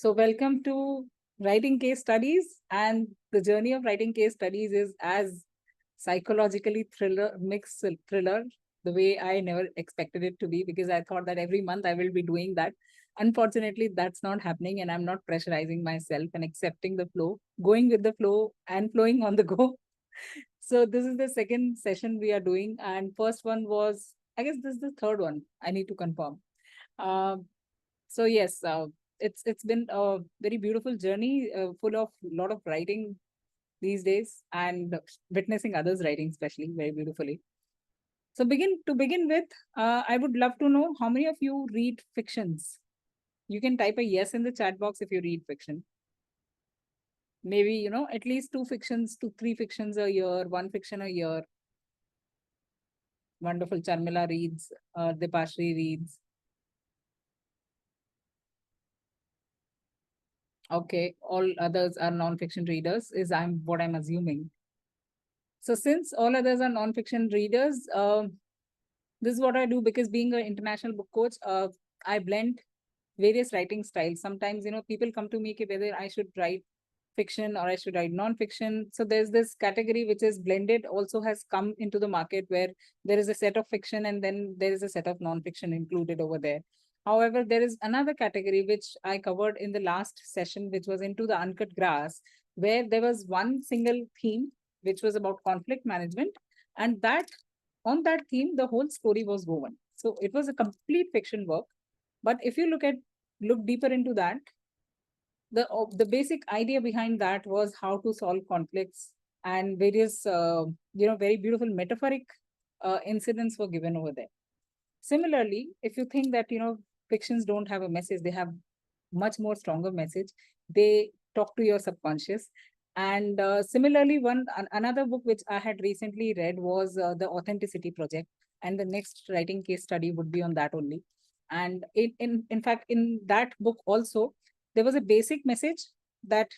So welcome to writing case studies, and the journey of writing case studies is as psychologically mixed thriller, the way I never expected it to be, because I thought that every month I will be doing that. Unfortunately, that's not happening, and I'm not pressurizing myself and accepting the flow, going with the flow and flowing on the go. So this is the second session we are doing, and first one was, I guess this is the third one. I need to confirm. Uh, so yes, it's been a very beautiful journey, full of a lot of writing these days, and witnessing others writing, especially very beautifully. So begin with, I would love to know how many of you read fictions. You can type a yes in the chat box if you read fiction. Maybe at least two fictions to three fictions a year, one fiction a year. Wonderful. Charmila reads, Dipashri reads. Okay, all others are non-fiction readers, is what I'm assuming. So since all others are non-fiction readers, this is what I do, because being an international book coach, I blend various writing styles. Sometimes, people come to me whether I should write fiction or I should write non-fiction. So there's this category which is blended, also has come into the market, where there is a set of fiction and then there is a set of non-fiction included over there. However, there is another category which I covered in the last session, which was into the uncut grass, where there was one single theme, which was about conflict management. And that on that theme, the whole story was woven. So it was a complete fiction work. But if you look deeper into that, the basic idea behind that was how to solve conflicts, and various very beautiful metaphoric incidents were given over there. Similarly, if you think that fictions don't have a message, they have much more stronger message. They talk to your subconscious. And similarly, another book which I had recently read was the Authenticity Project, and the next writing case study would be on that only. And in fact, in that book also, there was a basic message that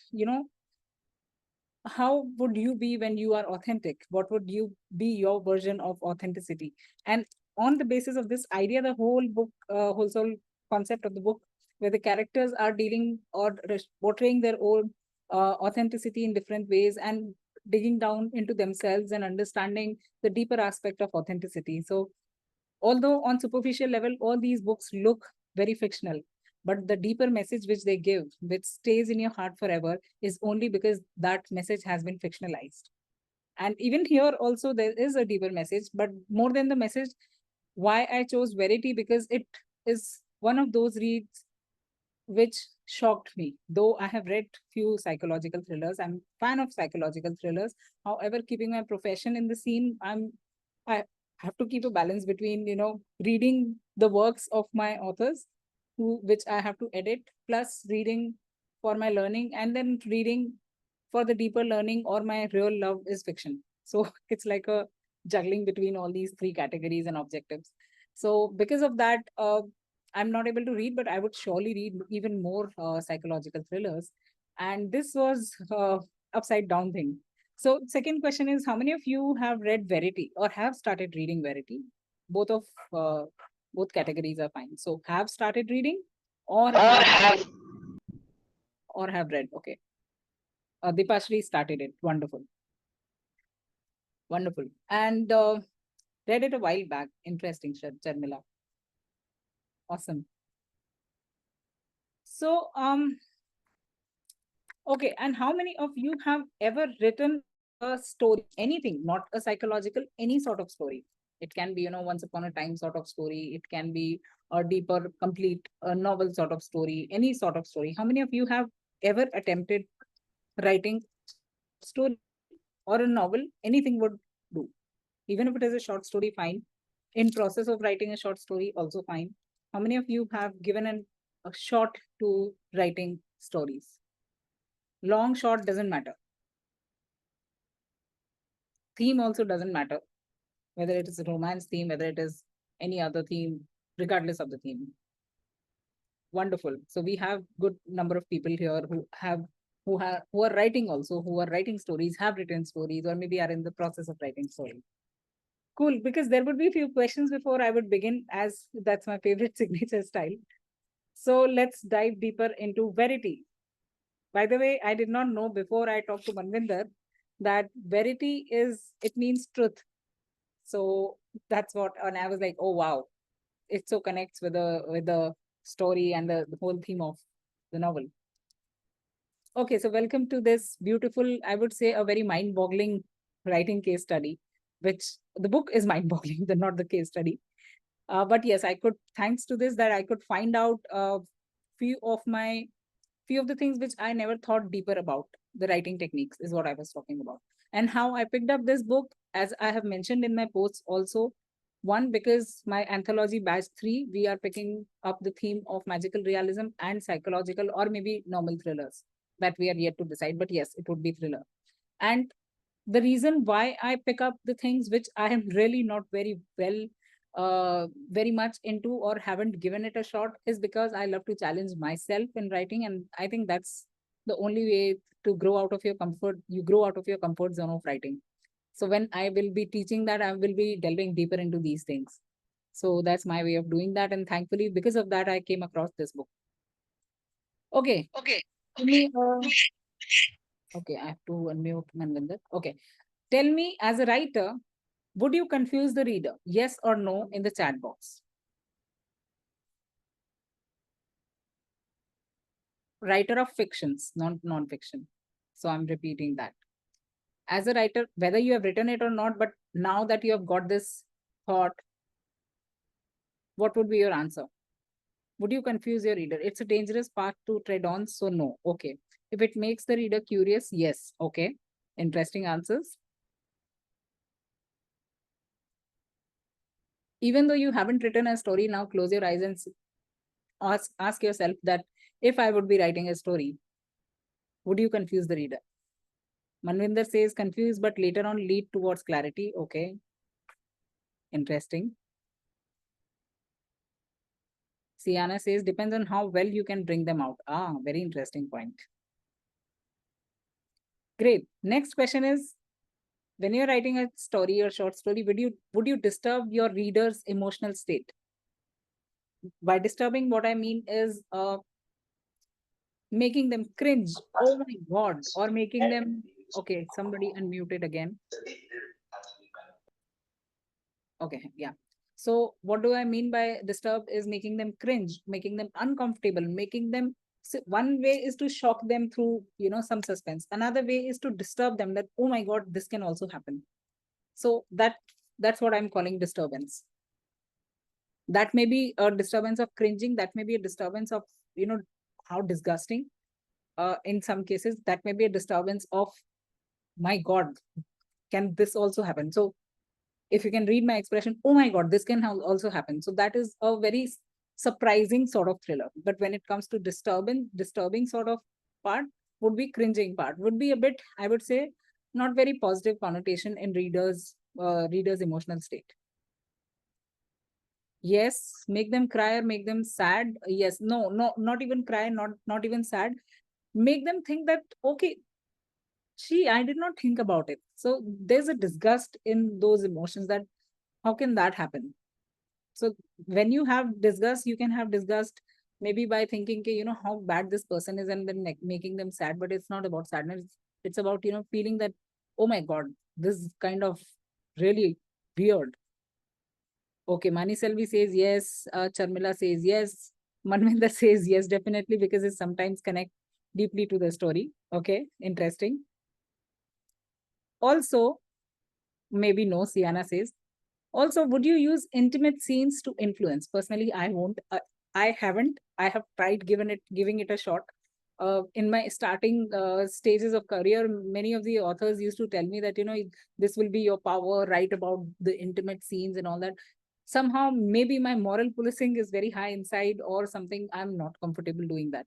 how would you be when you are authentic? What would you be your version of authenticity? And on the basis of this idea, the whole book, whole concept of the book, where the characters are dealing or portraying their own authenticity in different ways, and digging down into themselves and understanding the deeper aspect of authenticity. So although on superficial level, all these books look very fictional, but the deeper message which they give, which stays in your heart forever, is only because that message has been fictionalized. And even here also, there is a deeper message, but more than the message, why I chose Verity, because it is one of those reads which shocked me. Though I have read few psychological thrillers, I'm fan of psychological thrillers. However, keeping my profession in the scene, I have to keep a balance between reading the works of my authors, which I have to edit, plus reading for my learning, and then reading for the deeper learning, or my real love is fiction. So it's like a juggling between all these three categories and objectives. So because of that, I'm not able to read, but I would surely read even more psychological thrillers. And this was upside down thing. So second question is, how many of you have read Verity or have started reading Verity? Both of uh, both categories are fine. So have started reading, or have read. Okay. Dipashri started it. Wonderful. Wonderful. And read it a while back. Interesting, Charmila. Awesome. So, okay. And how many of you have ever written a story, anything, not a psychological, any sort of story? It can be, once upon a time sort of story. It can be a deeper, complete novel sort of story, any sort of story. How many of you have ever attempted writing story or a novel? Anything would do. Even if it is a short story, fine. In process of writing a short story, also fine. How many of you have given a shot to writing stories? Long, short, doesn't matter. Theme also doesn't matter, whether it is a romance theme, whether it is any other theme, regardless of the theme. Wonderful. So we have good number of people here who are writing also, who are writing stories, have written stories, or maybe are in the process of writing stories. Cool, because there would be a few questions before I would begin, as that's my favorite signature style. So let's dive deeper into Verity. By the way, I did not know before I talked to Manvinder that Verity it means truth. So that's what, and I was like, oh wow, it so connects with the story and the whole theme of the novel. Okay, so welcome to this beautiful, I would say a very mind-boggling writing case study, which the book is mind-boggling, not the case study. But yes, I could, thanks to this, that I could find out few of my few of the things which I never thought deeper about. The writing techniques is what I was talking about. And how I picked up this book, as I have mentioned in my posts also. One, because my anthology batch 3, we are picking up the theme of magical realism and psychological or maybe normal thrillers that we are yet to decide. But yes, it would be thriller. And the reason why I pick up the things which I am really not very much into or haven't given it a shot is because I love to challenge myself in writing. And I think that's the only way to grow out of your comfort. You grow out of your comfort zone of writing. So when I will be teaching that, I will be delving deeper into these things. So that's my way of doing that. And thankfully, because of that, I came across this book. Okay. Okay. Tell me, okay, I have to unmute Manvinder. Okay. Tell me, as a writer, would you confuse the reader? Yes or no in the chat box. Writer of fictions, not non-fiction. So I'm repeating that. As a writer, whether you have written it or not, but now that you have got this thought, what would be your answer? Would you confuse your reader? It's a dangerous path to tread on, so no. Okay. If it makes the reader curious, yes. Okay. Interesting answers. Even though you haven't written a story, now close your eyes and ask yourself that if I would be writing a story, would you confuse the reader? Manvinder says confuse, but later on lead towards clarity. Okay. Interesting. Sienna says depends on how well you can bring them out. Ah, very interesting point. Great. Next question is, when you're writing a story or short story, would you disturb your reader's emotional state? By disturbing, what I mean is making them cringe. Oh my God. Or making them, okay, somebody unmuted again. Okay, yeah. So what do I mean by disturb is making them cringe, making them uncomfortable, making them, so one way is to shock them through, some suspense. Another way is to disturb them that, oh my God, this can also happen. So that's what I'm calling disturbance. That may be a disturbance of cringing, that may be a disturbance of, how disgusting. In some cases, that may be a disturbance of, my God, can this also happen? So if you can read my expression, oh my God, this can also happen. So that is a very surprising sort of thriller. But when it comes to disturbing sort of part, would be cringing part, would be a bit, I would say, not very positive connotation in readers emotional state. Yes, make them cry or make them sad. Yes, no, not even cry, not even sad. Make them think that, okay, I did not think about it. So there's a disgust in those emotions that how can that happen? So when you have disgust, you can have disgust maybe by thinking, okay, how bad this person is and then making them sad. But it's not about sadness. It's about, feeling that, oh my God, this is kind of really weird. Okay, Mani Selvi says yes. Charmila says yes. Manvinder says yes, definitely, because it sometimes connect deeply to the story. Okay, interesting. Also, maybe no, Sienna says. Also, would you use intimate scenes to influence? Personally, I won't. I haven't. I have tried giving it a shot. In my starting stages of career, many of the authors used to tell me that, this will be your power, write about the intimate scenes and all that. Somehow, maybe my moral policing is very high inside or something. I'm not comfortable doing that.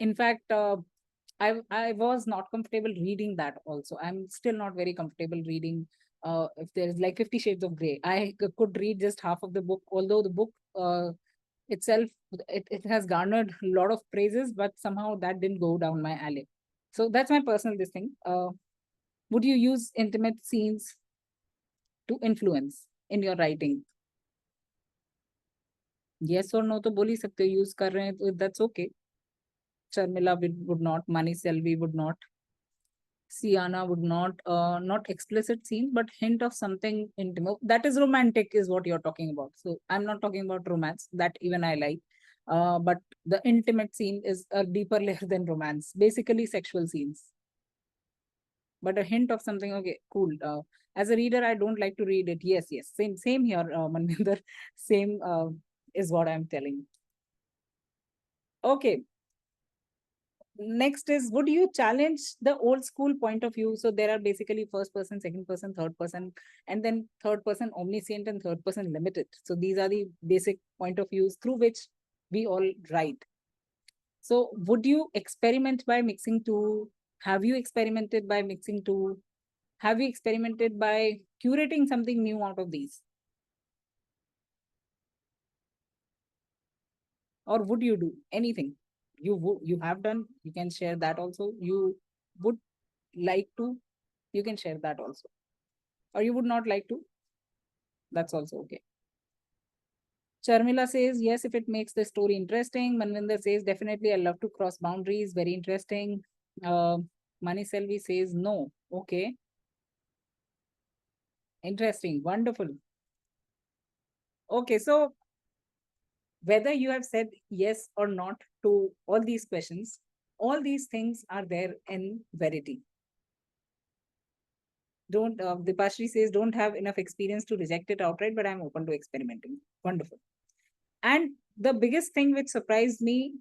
In fact, I was not comfortable reading that also. I'm still not very comfortable reading if there's like 50 Shades of Grey. I could read just half of the book, although the book itself, it has garnered a lot of praises, but somehow that didn't go down my alley. So that's my personal this thing. Would you use intimate scenes to influence in your writing? Yes or no तो बोल ही सकते हो, use कर रहे हैं तो that's okay. Charmila would not, Mani Selvi would not, Siana would not, not explicit scene, but hint of something intimate. That is romantic, is what you're talking about. So I'm not talking about romance, that even I like. But the intimate scene is a deeper layer than romance, basically sexual scenes. But a hint of something, okay, cool. As a reader, I don't like to read it. Yes, same here, Manvinder. Same is what I'm telling. Okay. Next is, would you challenge the old school point of view? So there are basically first person, second person, third person, and then third person omniscient and third person limited. So these are the basic point of views through which we all write. So would you experiment by mixing two? Have you experimented by mixing two? Have you experimented by curating something new out of these? Or would you do anything? You have done, you can share that also. You would like to, you can share that also. Or you would not like to, that's also okay. Charmila says, yes, if it makes the story interesting. Manvinder says, definitely, I love to cross boundaries, very interesting. Mani Selvi says, no, okay. Interesting, wonderful. Okay, so whether you have said yes or not to all these questions, all these things are there in Verity. Don't, Dipashri says, don't have enough experience to reject it outright, but I'm open to experimenting. Wonderful. And the biggest thing which surprised me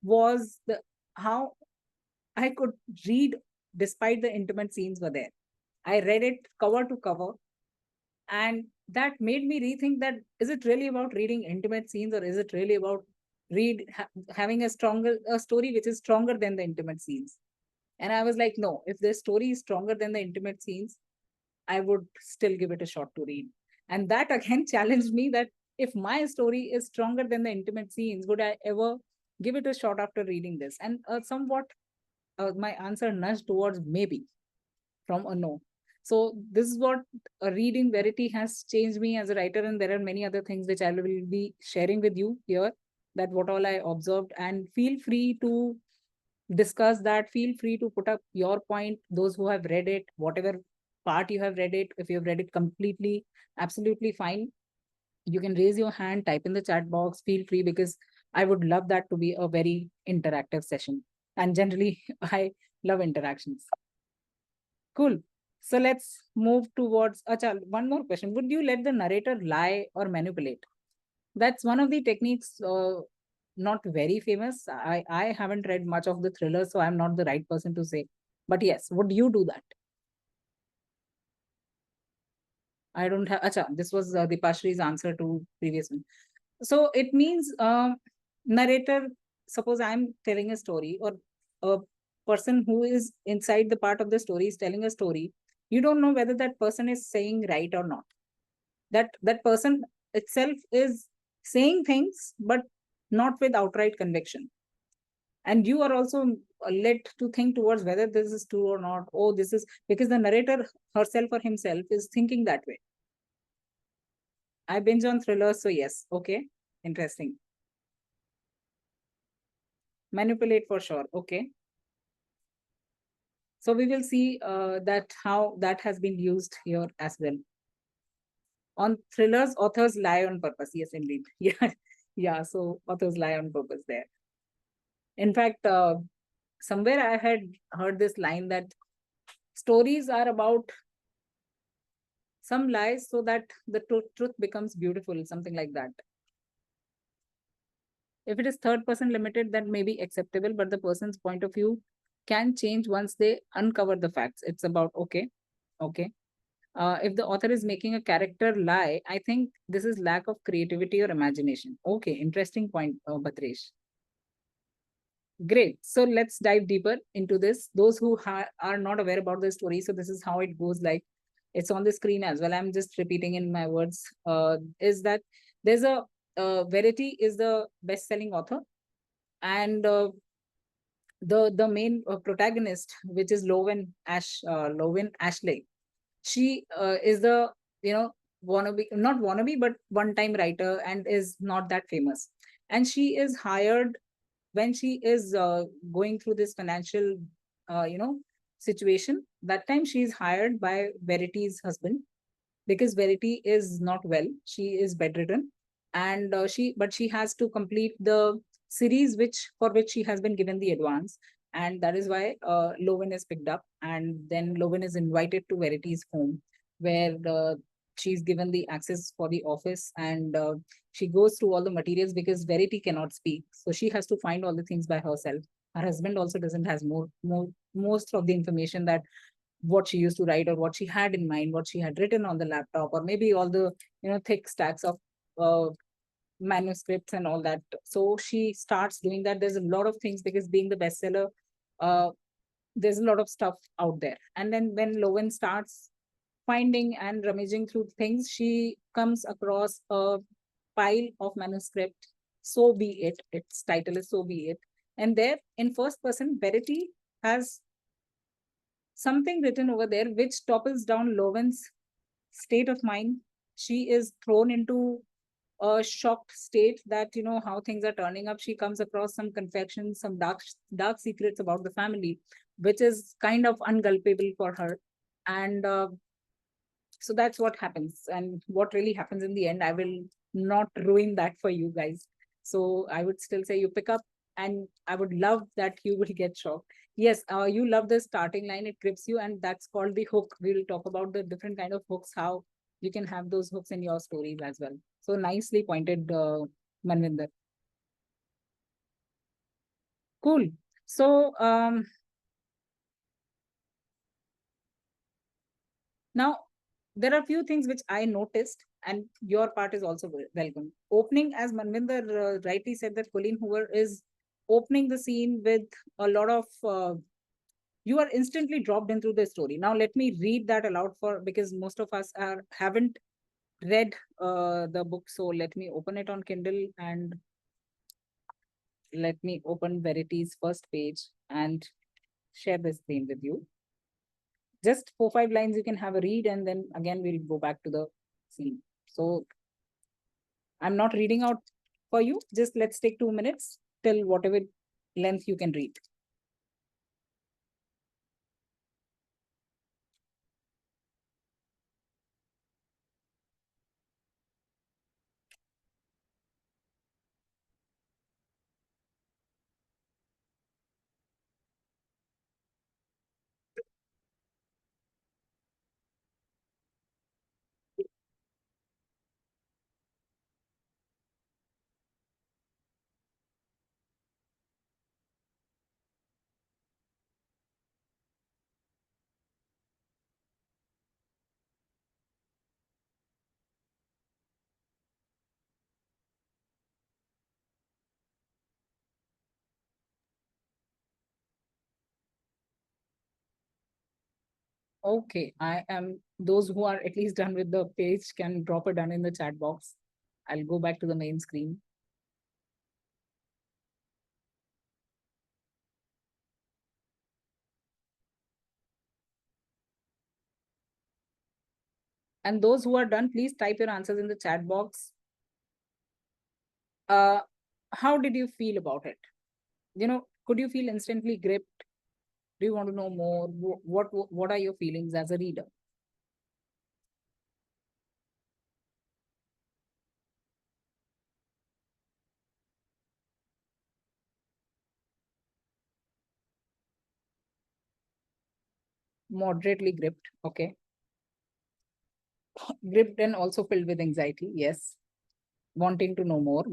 was the how I could read despite the intimate scenes were there. I read it cover to cover, and that made me rethink that, is it really about reading intimate scenes, or is it really about having a story which is stronger than the intimate scenes? And I was like, no, if the story is stronger than the intimate scenes, I would still give it a shot to read. And that again challenged me that if my story is stronger than the intimate scenes, would I ever give it a shot after reading this? And somewhat my answer nudged towards maybe from a no. So this is what reading Verity has changed me as a writer, and there are many other things which I will be sharing with you here, that what all I observed. And feel free to discuss that, feel free to put up your point, those who have read it, whatever part you have read it. If you have read it completely, absolutely fine, you can raise your hand, type in the chat box, feel free, because I would love that to be a very interactive session, and generally I love interactions. Cool. So let's move towards one more question. Would you let the narrator lie or manipulate? That's one of the techniques, not very famous. I haven't read much of the thriller, so I'm not the right person to say. But yes, would you do that? I don't have. This was Dipashri's answer to previous one. So it means narrator. Suppose I'm telling a story, or a person who is inside the part of the story is telling a story. You don't know whether that person is saying right or not. That person itself is saying things, but not with outright conviction. And you are also led to think towards whether this is true or not. Oh, this is because the narrator herself or himself is thinking that way. I binge on thrillers, so yes. Okay, interesting. Manipulate for sure. Okay. So we will see that how that has been used here as well. On thrillers, authors lie on purpose. Yes, indeed. Yeah, yeah. So authors lie on purpose there. In fact, somewhere I had heard this line that stories are about some lies so that the truth becomes beautiful, something like that. If it is third person limited, that may be acceptable, but the person's point of view can change once they uncover the facts. It's about, okay. If the author is making a character lie, I think this is lack of creativity or imagination. Okay, interesting point, Bhatresh. Great. So let's dive deeper into this. Those who are not aware about the story, so this is how it goes. Like, it's on the screen as well. I'm just repeating in my words. Is that there's a Verity is the best-selling author, and the main protagonist, which is Lowen Ashley, she is the not wannabe, but one-time writer and is not that famous. And she is hired when she is going through this financial, situation. That time she is hired by Verity's husband because Verity is not well. She is bedridden, and she has to complete the series for which she has been given the advance, and that is why Lowen is picked up, and then Lowen is invited to Verity's home, where she's given the access for the office, and she goes through all the materials because Verity cannot speak, so she has to find all the things by herself. Her husband also doesn't has most of the information, that what she used to write or what she had in mind, what she had written on the laptop, or maybe all the thick stacks of uh, manuscripts and all that. So she starts doing that. There's a lot of things because being the bestseller, uh, there's a lot of stuff out there. And then when Lowen starts finding and rummaging through things, she comes across a pile of manuscript. So be it. Its title is So Be It. And there, in first person, Verity has something written over there which topples down Lowen's state of mind. She is thrown into a shocked state that how things are turning up. She comes across some confessions, some dark secrets about the family, which is kind of ungulpable for her. And so that's what happens. And what really happens in the end, I will not ruin that for you guys. So I would still say you pick up, and I would love that you will get shocked. Yes, you love the starting line, it grips you, and that's called the hook. We will talk about the different kind of hooks, how you can have those hooks in your stories as well. So nicely pointed, Manvinder. Cool. So now there are a few things which I noticed, and your part is also welcome. Opening, as Manvinder rightly said, that Colleen Hoover is opening the scene with a lot of you are instantly dropped into the story. Now let me read that aloud, for because most of us haven't read the book. So let me open it on Kindle, and let me open Verity's first page and share the screen with you. Just 4-5 lines you can have a read, and then again we'll go back to the scene. So I'm not reading out for you. Just let's take 2 minutes till whatever length you can read. Okay, I am, those who are at least done with the page can drop it down in the chat box. I'll go back to the main screen. And those who are done, please type your answers in the chat box. How did you feel about it? Could you feel instantly gripped? Do you want to know more? What are your feelings as a reader? Moderately gripped. Okay. Gripped and also filled with anxiety. Yes. Wanting to know more.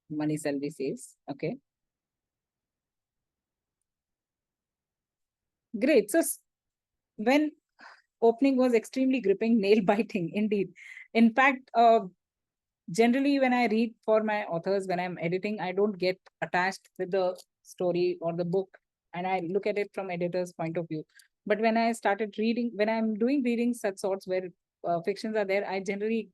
Mani Selvi says. Okay. Great. So when opening was extremely gripping, nail biting, indeed. In fact, generally when I read for my authors, when I'm editing, I don't get attached with the story or the book, and I look at it from editor's point of view. But when I started reading, when I'm doing readings such sorts where fictions are there, I generally,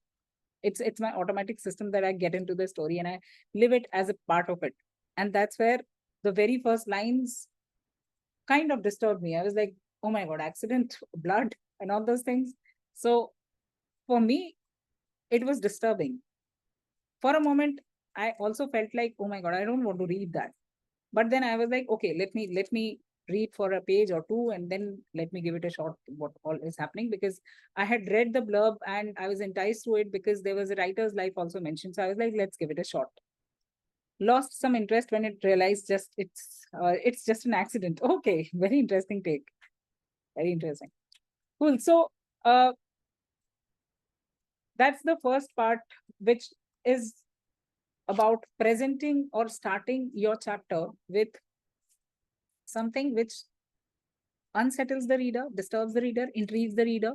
it's my automatic system that I get into the story and I live it as a part of it. And that's where the very first lines kind of disturbed me. I was like, oh my God, accident, blood, and all those things. So for me, it was disturbing. For a moment, I also felt like, oh my God, I don't want to read that. But then I was like, okay, let me read for a page or two, and then let me give it a shot what all is happening, because I had read the blurb and I was enticed to it because there was a writer's life also mentioned. So I was like, let's give it a shot. Lost some interest when it realized just it's just an accident. Okay, very interesting take. Very interesting. Cool. So that's the first part, which is about presenting or starting your chapter with something which unsettles the reader, disturbs the reader, intrigues the reader,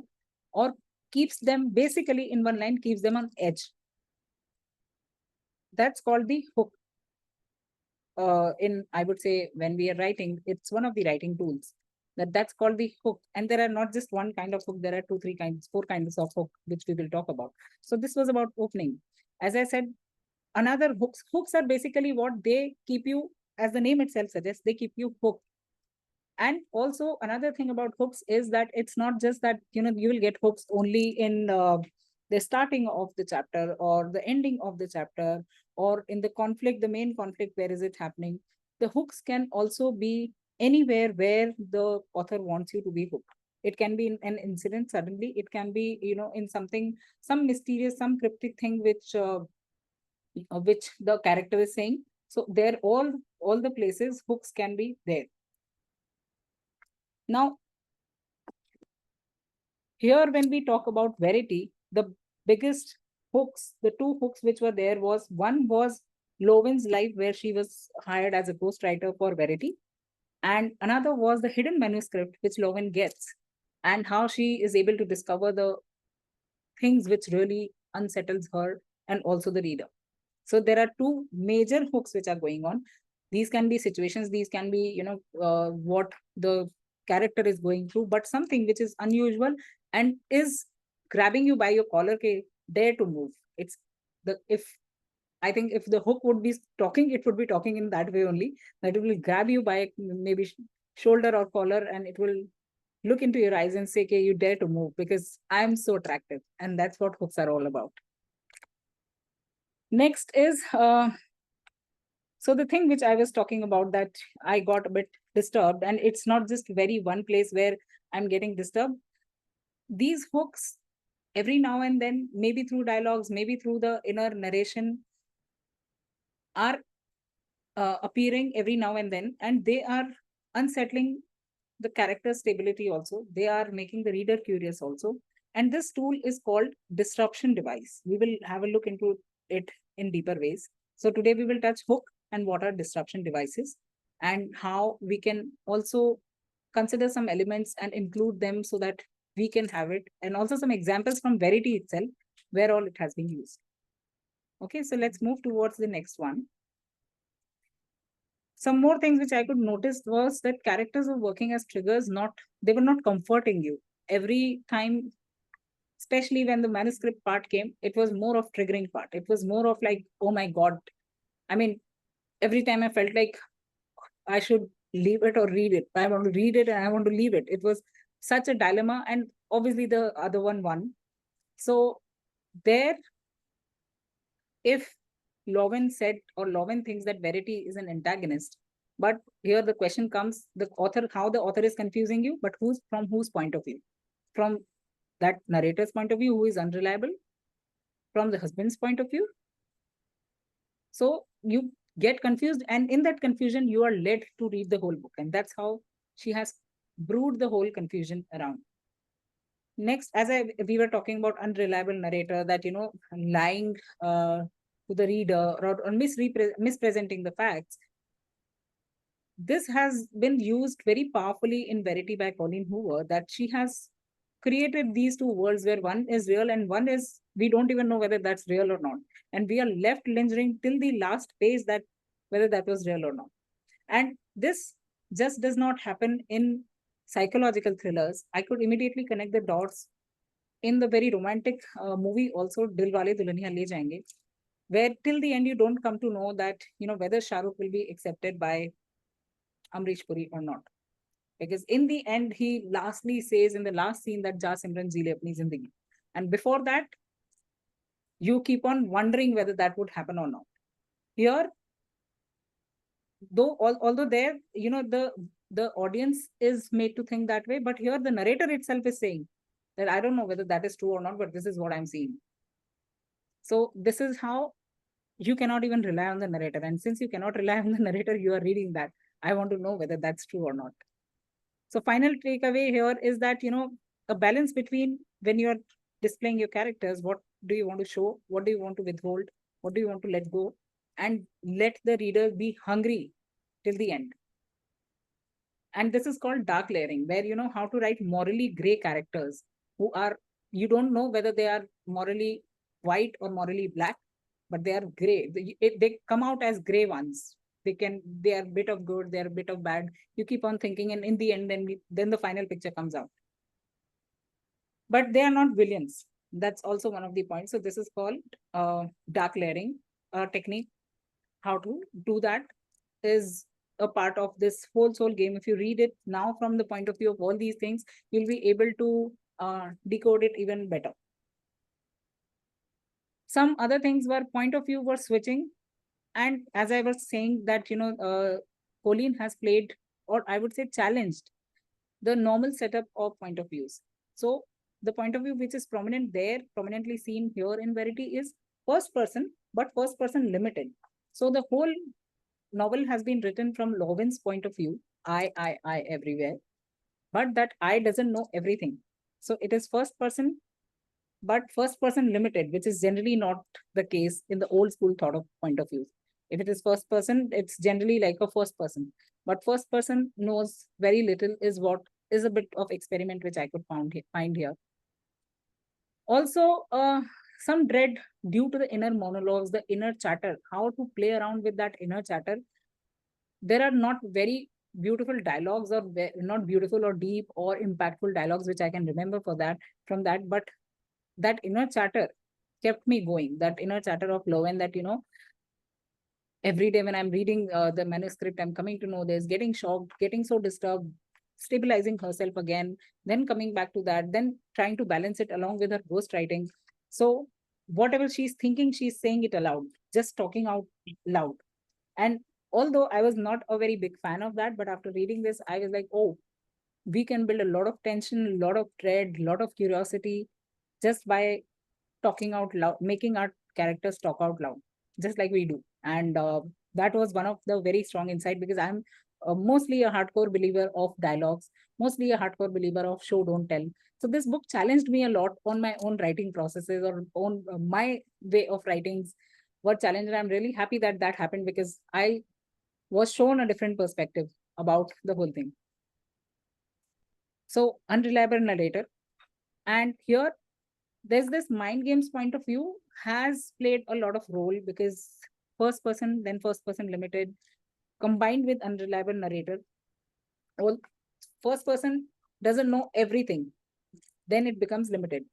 or keeps them, basically in one line, keeps them on edge. That's called the hook. I would say, when we are writing, it's one of the writing tools. That's called the hook. And there are not just one kind of hook, there are 2, 3 kinds, 4 kinds of hook, which we will talk about. So this was about opening. As I said, another hooks are basically what they keep you, as the name itself suggests, they keep you hooked. And also another thing about hooks is that it's not just that, you will get hooks only in the starting of the chapter or the ending of the chapter, or in the conflict, the main conflict, where is it happening. The hooks can also be anywhere where the author wants you to be hooked. It can be in an incident suddenly, it can be, in something, some mysterious, some cryptic thing which the character is saying. So there, all the places hooks can be there. Now, here, when we talk about Verity, the biggest hooks, the 2 hooks which were there, was one was Lowen's life, where she was hired as a ghostwriter for Verity. And another was the hidden manuscript which Lowen gets, and how she is able to discover the things which really unsettles her and also the reader. So there are 2 major hooks which are going on. These can be situations, these can be, what the character is going through, but something which is unusual and is grabbing you by your collar, dare to move. It's the, if I think if the hook would be talking, it would be talking in that way only, that it will grab you by maybe shoulder or collar, and it will look into your eyes and say, okay, you dare to move because I'm so attractive. And that's what hooks are all about. Next is, so the thing which I was talking about, that I got a bit disturbed, and it's not just very one place where I'm getting disturbed. These hooks, every now and then, maybe through dialogues, maybe through the inner narration, are appearing every now and then, and they are unsettling the character stability also. They are making the reader curious also. And this tool is called disruption device. We will have a look into it in deeper ways. So today we will touch hook and what are disruption devices, and how we can also consider some elements and include them so that we can have it, and also some examples from Verity itself where all it has been used. Okay, so let's move towards the next one. Some more things which I could notice was that characters were working as triggers, they were not comforting you. Every time, especially when the manuscript part came, it was more of triggering part. It was more of like, oh my God. I mean, every time I felt like I should leave it or read it. I want to read it and I want to leave it. It was such a dilemma, and obviously the other one won. So there, if Lowen said, or Lowen thinks that Verity is an antagonist, but here the question comes, the author, how the author is confusing you, but from whose point of view? From that narrator's point of view, who is unreliable? From the husband's point of view? So you get confused, and in that confusion, you are led to read the whole book. And that's how she has brewed the whole confusion around. Next, we were talking about unreliable narrator, that, lying to the reader, or mispresenting the facts. This has been used very powerfully in Verity by Colleen Hoover, that she has created these 2 worlds where one is real and one is, we don't even know whether that's real or not. And we are left lingering till the last page that whether that was real or not. And this just does not happen in psychological thrillers. I could immediately connect the dots in the very romantic movie also, Dil Wale Dulhaniya Le Jayenge, where till the end you don't come to know that, whether Shah Rukh will be accepted by Amrish Puri or not. Because in the end, he lastly says in the last scene that Ja Simran Ji Le Apni Zindagi. And before that, you keep on wondering whether that would happen or not. Here, though although there, the audience is made to think that way, but here the narrator itself is saying that I don't know whether that is true or not, but this is what I'm seeing. So this is how you cannot even rely on the narrator. And since you cannot rely on the narrator, you are reading that. I want to know whether that's true or not. So final takeaway here is that, a balance between when you are displaying your characters, what do you want to show? What do you want to withhold? What do you want to let go? And let the reader be hungry till the end. And this is called dark layering, where you know how to write morally gray characters who are, you don't know whether they are morally white or morally black, but they are gray. They come out as gray ones. They are a bit of good, they are a bit of bad. You keep on thinking, and in the end, then the final picture comes out. But they are not villains. That's also one of the points. So this is called dark layering technique. How to do that is a part of this whole soul game. If you read it now from the point of view of all these things, you'll be able to decode it even better. Some other things were point of view were switching. And as I was saying that, Colleen has played, or I would say challenged, the normal setup of point of views. So the point of view which is prominent there, prominently seen here in Verity, is first person, but first person limited. So the whole novel has been written from Lovin's point of view, I everywhere, but that I doesn't know everything. So it is first person, but first person limited, which is generally not the case in the old school thought of point of view. If it is first person, it's generally like a first person, but first person knows very little, is what is a bit of experiment which I could find here. Also, some dread due to the inner monologues, the inner chatter, how to play around with that inner chatter. There are not very beautiful dialogues, or not beautiful or deep or impactful dialogues which I can remember from that, but that inner chatter kept me going. That inner chatter of Lowen, that every day when I'm reading the manuscript, I'm coming to know this, getting shocked, getting so disturbed, stabilizing herself again, then coming back to that, then trying to balance it along with her ghostwriting. So whatever she's thinking, she's saying it aloud, just talking out loud. And although I was not a very big fan of that, but after reading this, I was like, oh, we can build a lot of tension, a lot of dread, a lot of curiosity just by talking out loud, making our characters talk out loud, just like we do. And that was one of the very strong insight, because I'm mostly a hardcore believer of dialogues, mostly a hardcore believer of show, don't tell. So this book challenged me a lot on my own writing processes, or on my way of writings were challenged. And I'm really happy that that happened, because I was shown a different perspective about the whole thing. So unreliable narrator. And here there's this mind games point of view has played a lot of role, because first person, then first person limited, combined with unreliable narrator. Well, first person doesn't know everything, then it becomes limited.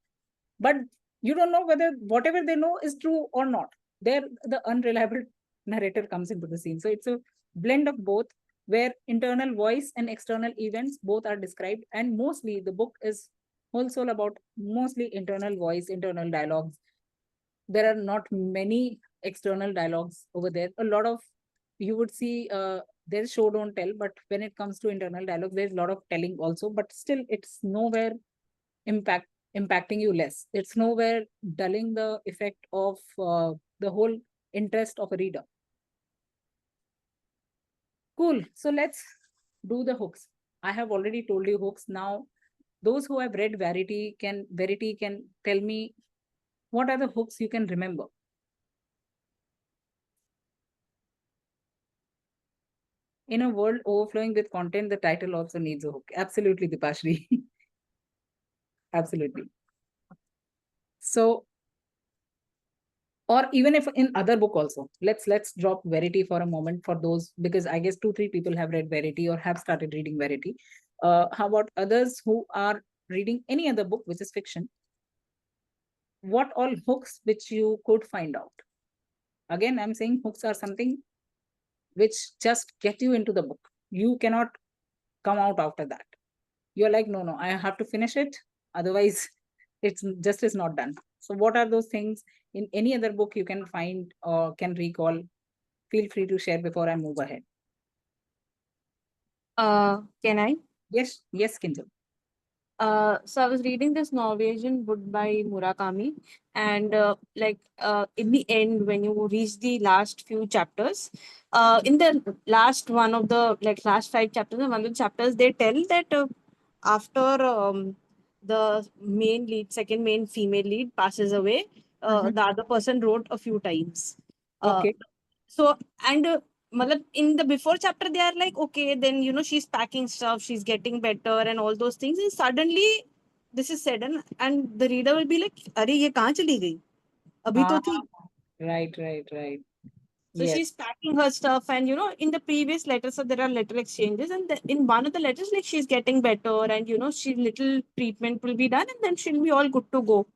But you don't know whether whatever they know is true or not. There, the unreliable narrator comes into the scene. So it's a blend of both, where internal voice and external events both are described. And mostly the book is also about mostly internal voice, internal dialogues. There are not many external dialogues over there. A lot of, you would see, there's show don't tell, but when it comes to internal dialogue, there's a lot of telling also, but still it's nowhere impacting you less. It's nowhere dulling the effect of the whole interest of a reader. Cool. So let's do the hooks. I have already told you hooks. Now, those who have read Verity can tell me what are the hooks you can remember. In a world overflowing with content, the title also needs a hook. Absolutely, Dipashri. Absolutely. So, or even if in other book also, let's drop Verity for a moment for those, because I guess 2-3 people have read Verity or have started reading Verity. How about others who are reading any other book which is fiction? What all hooks which you could find out? Again, I'm saying hooks are something which just get you into the book. You cannot come out after that. You're like, no, I have to finish it. Otherwise, it's just is not done. So what are those things in any other book you can find or can recall? Feel free to share before I move ahead. Can I? Yes, yes, Kinjal. So I was reading this Norwegian book by Murakami, and in the end, when you reach the last few chapters, in the last one of the last 5 chapters, one of the chapters they tell that after the main lead, second main female lead passes away, the other person wrote a few times. Okay. So and in the before chapter they are like, okay, then she's packing stuff, she's getting better and all those things, and suddenly this is said, and the reader will be like, "Arey, ye kahan chali gayi? Abhi to thi." Right, right, right. So Yes. she's packing her stuff, and in the previous letters, so there are letter exchanges, and in one of the letters, like she's getting better, and she little treatment will be done, and then she'll be all good to go.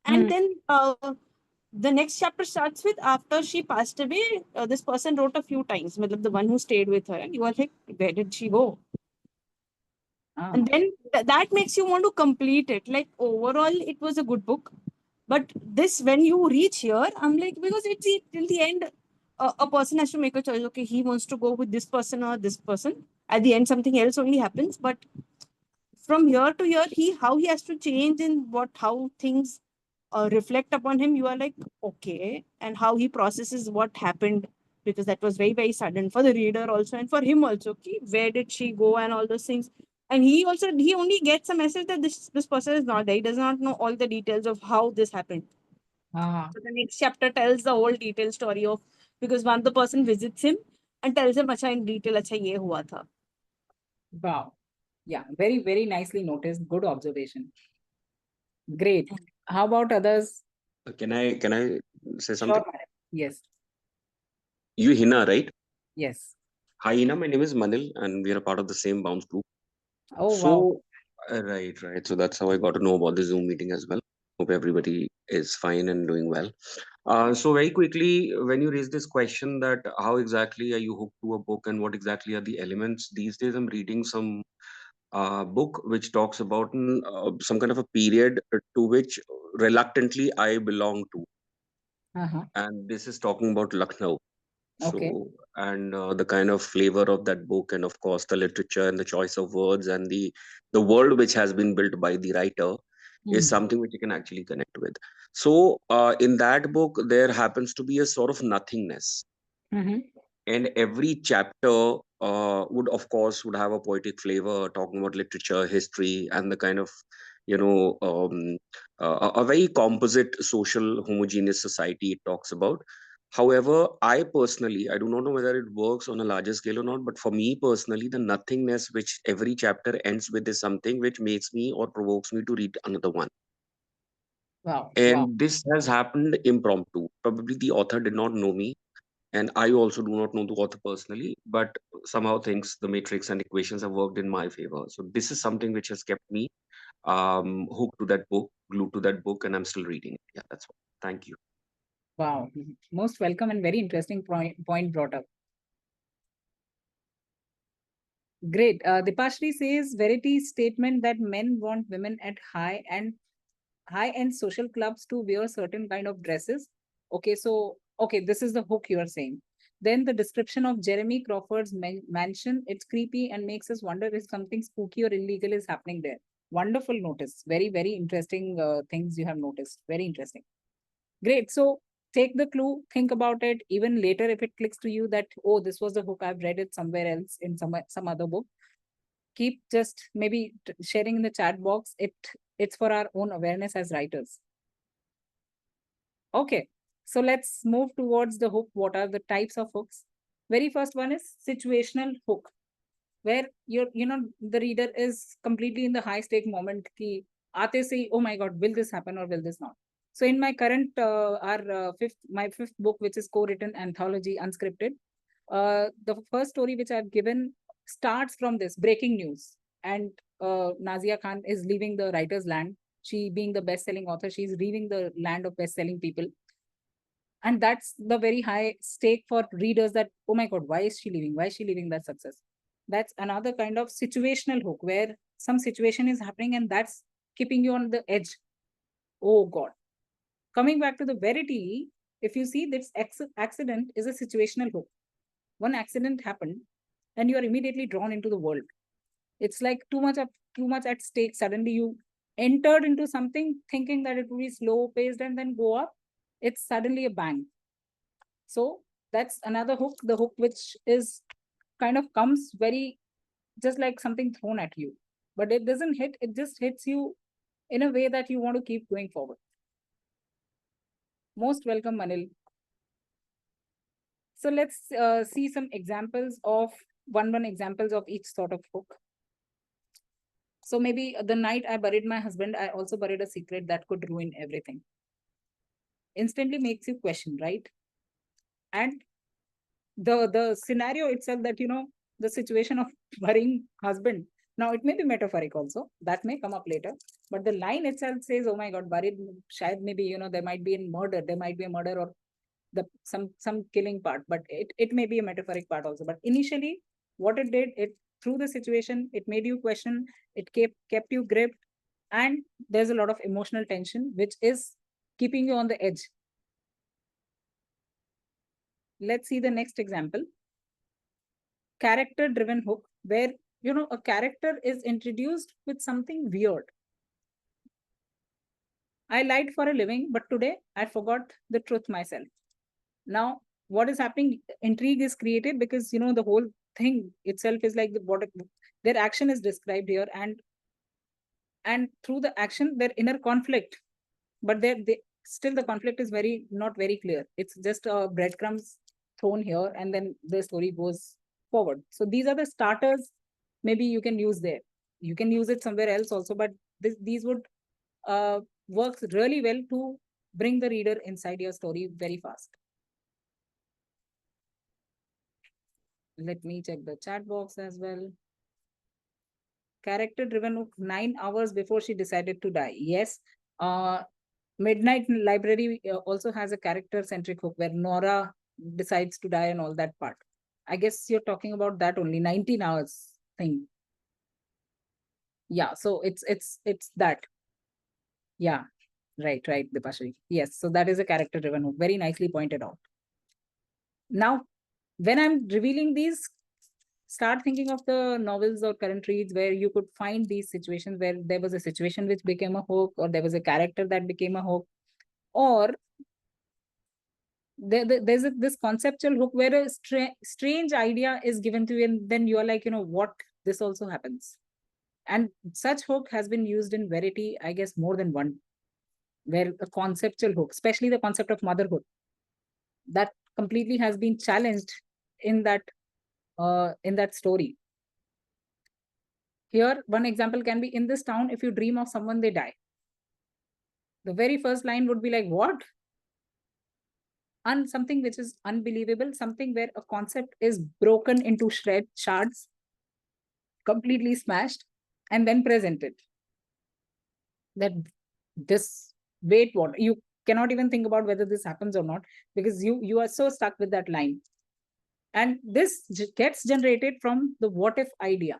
And then the next chapter starts with after she passed away, this person wrote a few times, the one who stayed with her, and you are like, where did she go? And then that makes you want to complete it. Like overall, it was a good book. But this, when you reach here, I'm like, because it's till the end, a person has to make a choice. Okay, he wants to go with this person or this person. At the end, something else only happens. But from year to year, how he has to change in how things reflect upon him. You are like, okay, and how he processes what happened, because that was very, very sudden for the reader also and for him also. Okay, where did she go and all those things. And he only gets a message that this person is not there. He does not know all the details of how this happened. So the next chapter tells the whole detailed story of, because one the person visits him and tells him, acha, in detail, acha, ye hua tha. Wow. Yeah, very, very nicely noticed. Good observation. Great. How about others? Can I say Sure, something? madam. Yes. You Hina, right? Yes. Hi Hina, my name is Manil and we are a part of the same bounce group. Oh, wow. So right. So that's how I got to know about the Zoom meeting as well. Hope everybody is fine and doing well. So very quickly, when you raise this question that how exactly are you hooked to a book and what exactly are the elements, these days I'm reading some book which talks about some kind of a period to which reluctantly I belong to. And this is talking about Lucknow. Okay. So, and the kind of flavor of that book, and of course, the literature and the choice of words and the world which has been built by the writer is something which you can actually connect with. So, in that book, there happens to be a sort of nothingness, and every chapter would, of course, would have a poetic flavor, talking about literature, history, and the kind of a very composite social homogeneous society it talks about. However, I personally, I do not know whether it works on a larger scale or not, but for me personally, the nothingness which every chapter ends with is something which makes me or provokes me to read another one. Wow. And this has happened impromptu. Probably the author did not know me, and I also do not know the author personally, but somehow things, the matrix and equations have worked in my favor. So this is something which has kept me hooked to that book, glued to that book, and I'm still reading it. Yeah, that's all. Thank you. Wow. Most welcome and very interesting point brought up. Great. Dipashri says Verity's statement that men want women at high-end social clubs to wear certain kind of dresses. Okay, so this is the hook you are saying. Then the description of Jeremy Crawford's mansion, it's creepy and makes us wonder if something spooky or illegal is happening there. Wonderful notice. Very, very interesting things you have noticed. Very interesting. Great. So take the clue, think about it. Even later, if it clicks to you that, oh, this was the hook, I've read it somewhere else in some other book. Keep just maybe sharing in the chat box. It's for our own awareness as writers. Okay, so let's move towards the hook. What are the types of hooks? Very first one is situational hook, where the reader is completely in the high stake moment. Ki aate se, oh my God, will this happen or will this not? So in my current my fifth book, which is co-written anthology unscripted, the first story which I've given starts from this breaking news, and Nazia Khan is leaving the writer's land. She being the best-selling author, she's leaving the land of best-selling people. And that's the very high stake for readers that, oh my God, why is she leaving? Why is she leaving that success? That's another kind of situational hook where some situation is happening and that's keeping you on the edge. Oh God. Coming back to the Verity, if you see this accident is a situational hook. One accident happened and you are immediately drawn into the world. It's like too much at stake. Suddenly you entered into something thinking that it would be slow paced and then go up. It's suddenly a bang. So that's another hook, the hook which is kind of comes very just like something thrown at you, but it doesn't hit, it just hits you in a way that you want to keep going forward. Most welcome, Manil. So let's see some examples of one examples of each sort of hook. So maybe the night I buried my husband, I also buried a secret that could ruin everything. Instantly makes you question, right? And the scenario itself that, you know, the situation of burying husband. Now, it may be metaphoric also. That may come up later. But the line itself says, oh my God, buried, shayad maybe, you know, there might be a murder. There might be a murder or some killing part. But it may be a metaphoric part also. But initially, what it did, it through the situation, it made you question, it kept you gripped. And there's a lot of emotional tension, which is keeping you on the edge. Let's see the next example. Character-driven hook, where, you know, a character is introduced with something weird. I lied for a living, but today I forgot the truth myself. Now, what is happening? Intrigue is created because, you know, the whole thing itself is like what their action is described here, and through the action, their inner conflict, but they still the conflict is not very clear. It's just breadcrumbs thrown here, and then the story goes forward. So these are the starters. Maybe you can use there. You can use it somewhere else also, but these would works really well to bring the reader inside your story very fast. Let me check the chat box as well. Character-driven hook, 9 hours before she decided to die. Yes. Midnight Library also has a character-centric hook where Nora decides to die and all that part. I guess you're talking about that only, 19 hours thing. Yeah, so it's that. Yeah, right, Dipashri. Yes, so that is a character-driven hook. Very nicely pointed out. Now, when I'm revealing these, start thinking of the novels or current reads where you could find these situations where there was a situation which became a hook, or there was a character that became a hook, or there's this conceptual hook where a strange idea is given to you, and then you are like, you know what, this also happens. And such hook has been used in Verity, I guess, more than one, where a conceptual hook, especially the concept of motherhood, that completely has been challenged in that story. Here, one example can be, in this town, if you dream of someone, they die. The very first line would be like, what? And something which is unbelievable, something where a concept is broken into shards, completely smashed, and then presented. That this, wait, what? You cannot even think about whether this happens or not, because you are so stuck with that line. And this gets generated from the what if idea,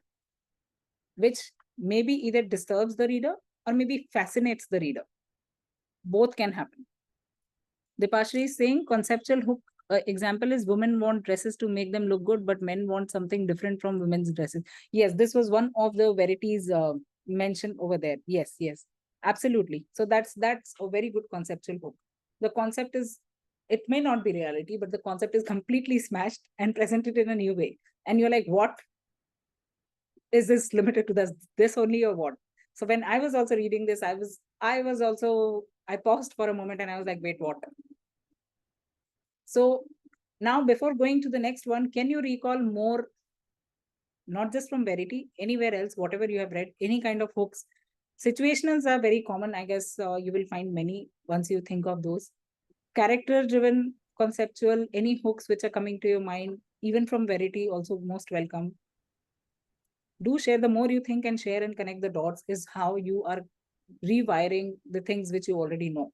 which maybe either disturbs the reader or maybe fascinates the reader. Both can happen. Dipashri is saying conceptual hook example is women want dresses to make them look good, but men want something different from women's dresses. Yes, this was one of the Verities mentioned over there. Yes, absolutely. So that's a very good conceptual hook. The concept is, it may not be reality, but the concept is completely smashed and presented in a new way. And you're like, what? Is this limited to this only or what? So when I was also reading this, I paused for a moment and I was like, wait, what? So now, before going to the next one, can you recall more, not just from Verity, anywhere else, whatever you have read, any kind of hooks? Situationals are very common. I guess you will find many once you think of those. Character-driven, conceptual, any hooks which are coming to your mind, even from Verity, also most welcome. Do share. The more you think and share and connect the dots is how you are rewiring the things which you already know.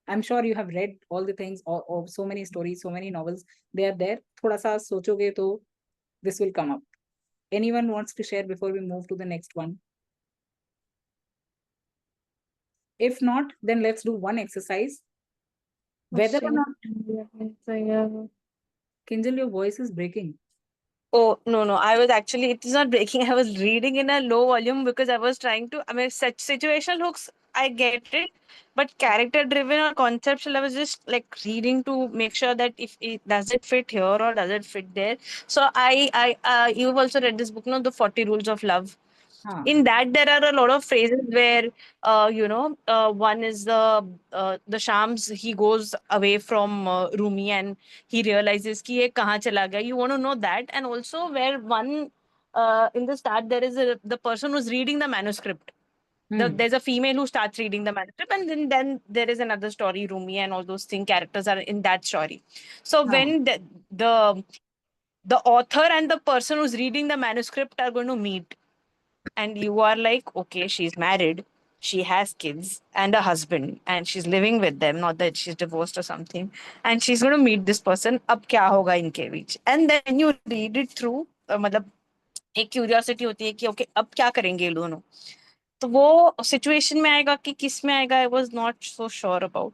I'm sure you have read all the things, or so many stories, so many novels. They are there. Thoda sa sochoge to this will come up. Anyone wants to share before we move to the next one? If not, then let's do one exercise. Whether or not, not. Kinjal, your voice is breaking. Oh, no. I was actually, it is not breaking. I was reading in a low volume because I was trying to, I mean, such situational hooks, I get it. But character driven or conceptual, I was just like reading to make sure that if it does it fit here or does it fit there. So you've also read this book, no, The 40 Rules of Love. Huh. In that there are a lot of phrases where one is the Shams, he goes away from Rumi and he realizes ki ye kahan chala gaya. You want to know that. And also where one in the start there is the person who's reading the manuscript. There's a female who starts reading the manuscript, and then there is another story, Rumi and all those thing characters are in that story. So Huh. when the author and the person who's reading the manuscript are going to meet, and you are like, okay, she's married, she has kids and a husband, and she's living with them, not that she's divorced or something, and she's going to meet this person. Ab kya hoga inke beech? And then you read it through, मतलब एक curiosity होती है कि okay अब क्या करेंगे ये दोनों. तो वो सिचुएशन में आएगा कि किस में आएगा, I was not so sure about.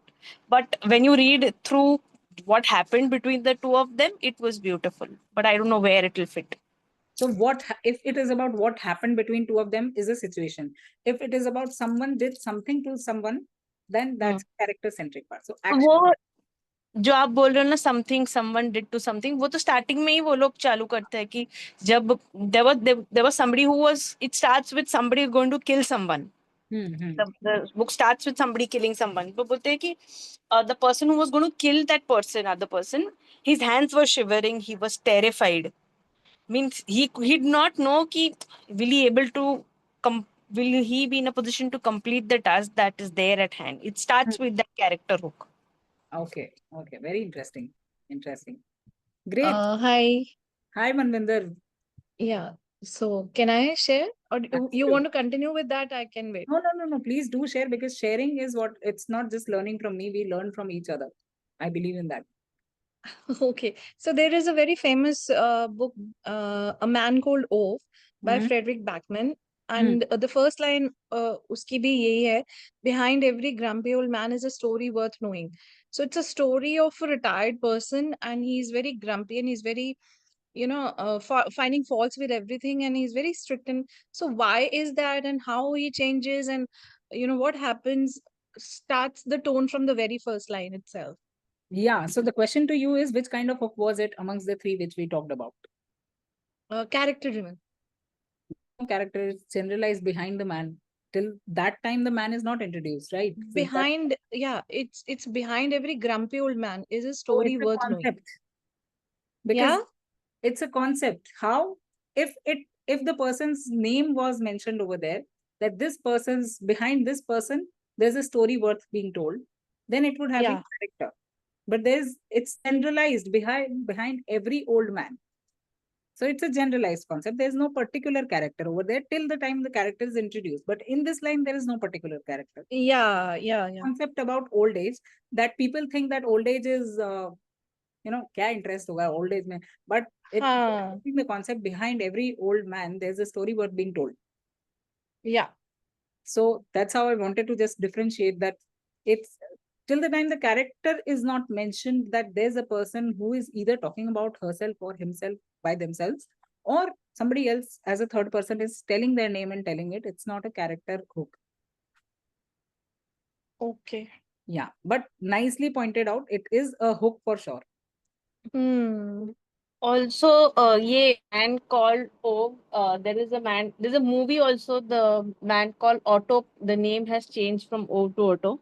But when you read through what happened between the two of them, it was beautiful, but I don't know where it will fit. So if it is about what happened between two of them is a situation. If it is about someone did something to someone, then that's character centric part. So actually, वो जो आप बोल रहे हो ना, something someone did to something, वो तो starting में ही वो लोग चालू करते हैं कि जब there was somebody who was, it starts with somebody going to kill someone. The book starts with somebody killing someone. वो बोलते हैं कि the person who was going to kill that person, other person, his hands were shivering, he was terrified. Means he did not know कि will he able to will he be in a position to complete the task that is there at hand. It starts with that character hook. Okay, very interesting. Great. Hi. Hi, Manvinder. Yeah. So can I share, or you Absolutely. want to continue with that? I can wait. No. Please do share, because sharing is what, it's not just learning from me. We learn from each other. I believe in that. Okay. So there is a very famous book, A Man Called Ove by Frederick Backman. And the first line uski bhi yahi hai, behind every grumpy old man is a story worth knowing. So it's a story of a retired person, and he's very grumpy, and he's very, finding faults with everything, and he's very strict. And so why is that, and how he changes, and what happens, starts the tone from the very first line itself. Yeah. So the question to you is, which kind of hook was it amongst the three which we talked about? Character driven. Character is generalized behind the man. Till that time, the man is not introduced, right? Behind, it's behind every grumpy old man is a story it's a worth knowing. concept. Because it's a concept. How, if the person's name was mentioned over there, that this person's behind this person, there's a story worth being told, then it would have a character. But it's generalized behind every old man. So it's a generalized concept. There's no particular character over there till the time the character is introduced. But in this line, there is no particular character. Yeah. Concept about old age, that people think that old age is, kya interest hoga old age mein. But the concept behind every old man, there's a story worth being told. Yeah. So that's how I wanted to just differentiate that. It's till the time the character is not mentioned, that there's a person who is either talking about herself or himself by themselves, or somebody else as a third person is telling their name and telling it. It's not a character hook. Okay. Yeah, but nicely pointed out, it is a hook for sure. Also, yeah, Man Called Ove. There's a movie also, The Man Called Otto. The name has changed from Ove to Otto.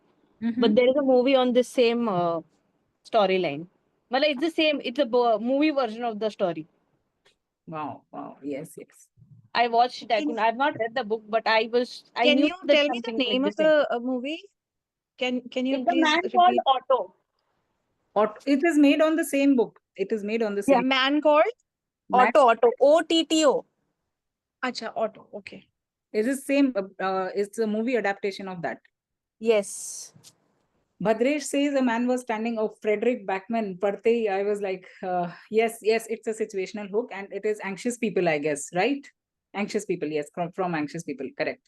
But there is a movie on the same storyline. But it's the same, it's a movie version of the story. Wow. Yes. I watched it. I've not read the book, but I Can knew you that tell me the name of the movie? Can you it's please The Man repeat? Called Otto. It is made on the same book. It is made on the same. Man Called Otto. OTTO. Acha, Otto. Okay. It is same. It's a movie adaptation of that. Yes. Bhadresh says a man was standing. Of Frederick Backman. Parte, I was like, yes, it's a situational hook, and it is anxious people, I guess, right? Anxious people, yes, from anxious people, correct.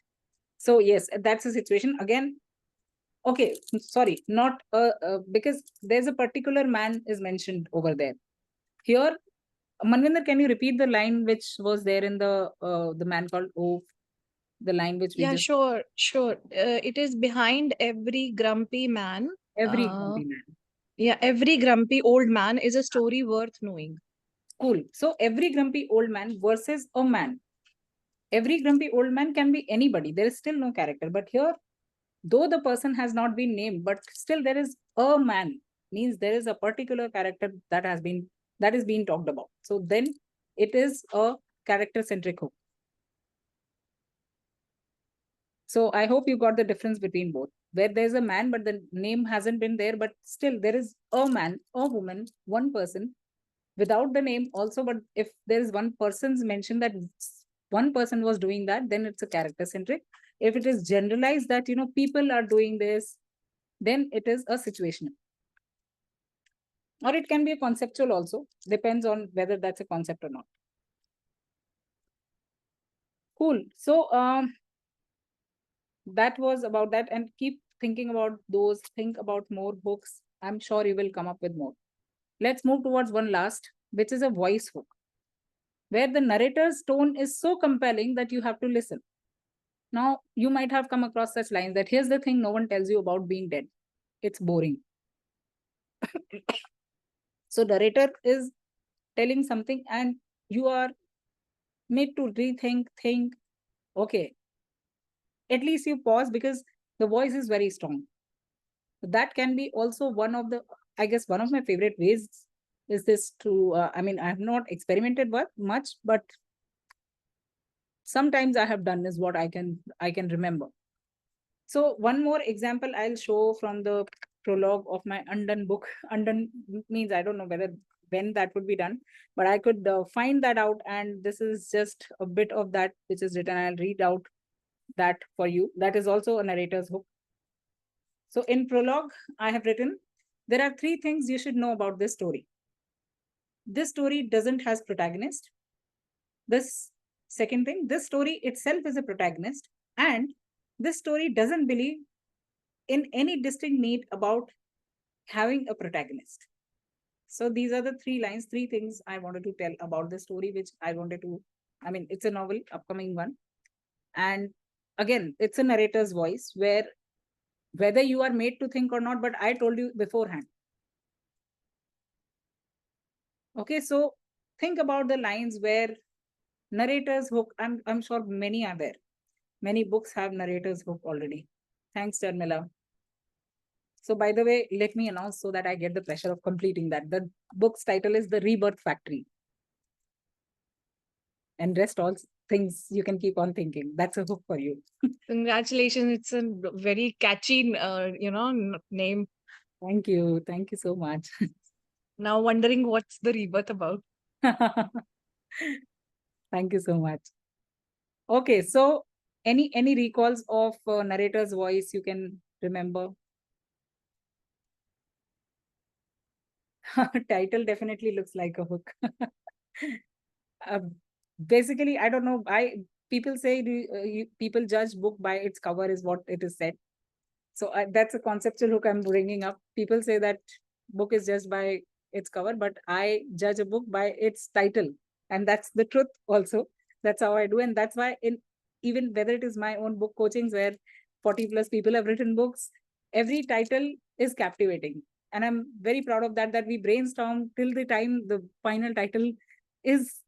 So yes, that's a situation. Again, Okay, sorry, not because there's a particular man is mentioned over there. Here, Manvinder, can you repeat the line which was there in the man called Ove? The line which we Yeah, just sure. It is behind every grumpy man. every Uh, grumpy man. yeah, every grumpy old man is a story worth knowing. Cool. So every grumpy old man versus a man. Every grumpy old man can be anybody. There is still no character. But here, though the person has not been named, but still there is a man. Means there is a particular character that is being talked about. So then it is a character-centric hook. So I hope you got the difference between both. Where there's a man, but the name hasn't been there, but still there is a man, a woman, one person without the name also. But if there is one person's mention that one person was doing that, then it's a character centric. If it is generalized that, people are doing this, then it is a situational. Or it can be a conceptual also, depends on whether that's a concept or not. Cool. So that was about that, and keep thinking about those, think about more books. I'm sure you will come up with more. Let's move towards one last, which is a voice hook, where the narrator's tone is so compelling that you have to listen. Now, you might have come across such lines that here's the thing no one tells you about being dead. It's boring. So narrator is telling something and you are made to rethink, think, okay, at least you pause because the voice is very strong. That can be also one of the, I guess, one of my favorite ways is this to, I mean, I have not experimented with much, but sometimes I have done is what I can remember. So one more example I'll show from the prologue of my undone book. Undone means I don't know when that would be done, but I could find that out, and this is just a bit of that which is written. I'll read out that for you. That is also a narrator's hook. So in prologue, I have written, there are 3 things you should know about this story. This story doesn't has protagonist. This second thing, this story itself is a protagonist, and this story doesn't believe in any distinct need about having a protagonist. So these are the 3 lines, 3 things I wanted to tell about the story, which I wanted to, I mean, it's a novel, upcoming one. And again, it's a narrator's voice where whether you are made to think or not, but I told you beforehand. Okay, so think about the lines where narrator's hook, I'm sure many are there. Many books have narrator's hook already. Thanks, Sharmila. So by the way, let me announce so that I get the pressure of completing that. The book's title is The Rebirth Factory. And rest all things you can keep on thinking. That's a hook for you. Congratulations. It's a very catchy, name. Thank you. Thank you so much. Now wondering what's the rebirth about. Thank you so much. Okay, so any recalls of narrator's voice you can remember? Title definitely looks like a hook. Basically, I don't know. People say people judge book by its cover is what it is said. So that's a conceptual hook I'm bringing up. People say that book is judged by its cover, but I judge a book by its title, and that's the truth also. That's how I do, and that's why even whether it is my own book coachings where 40+ people have written books, every title is captivating, and I'm very proud of that. That we brainstorm till the time the final title is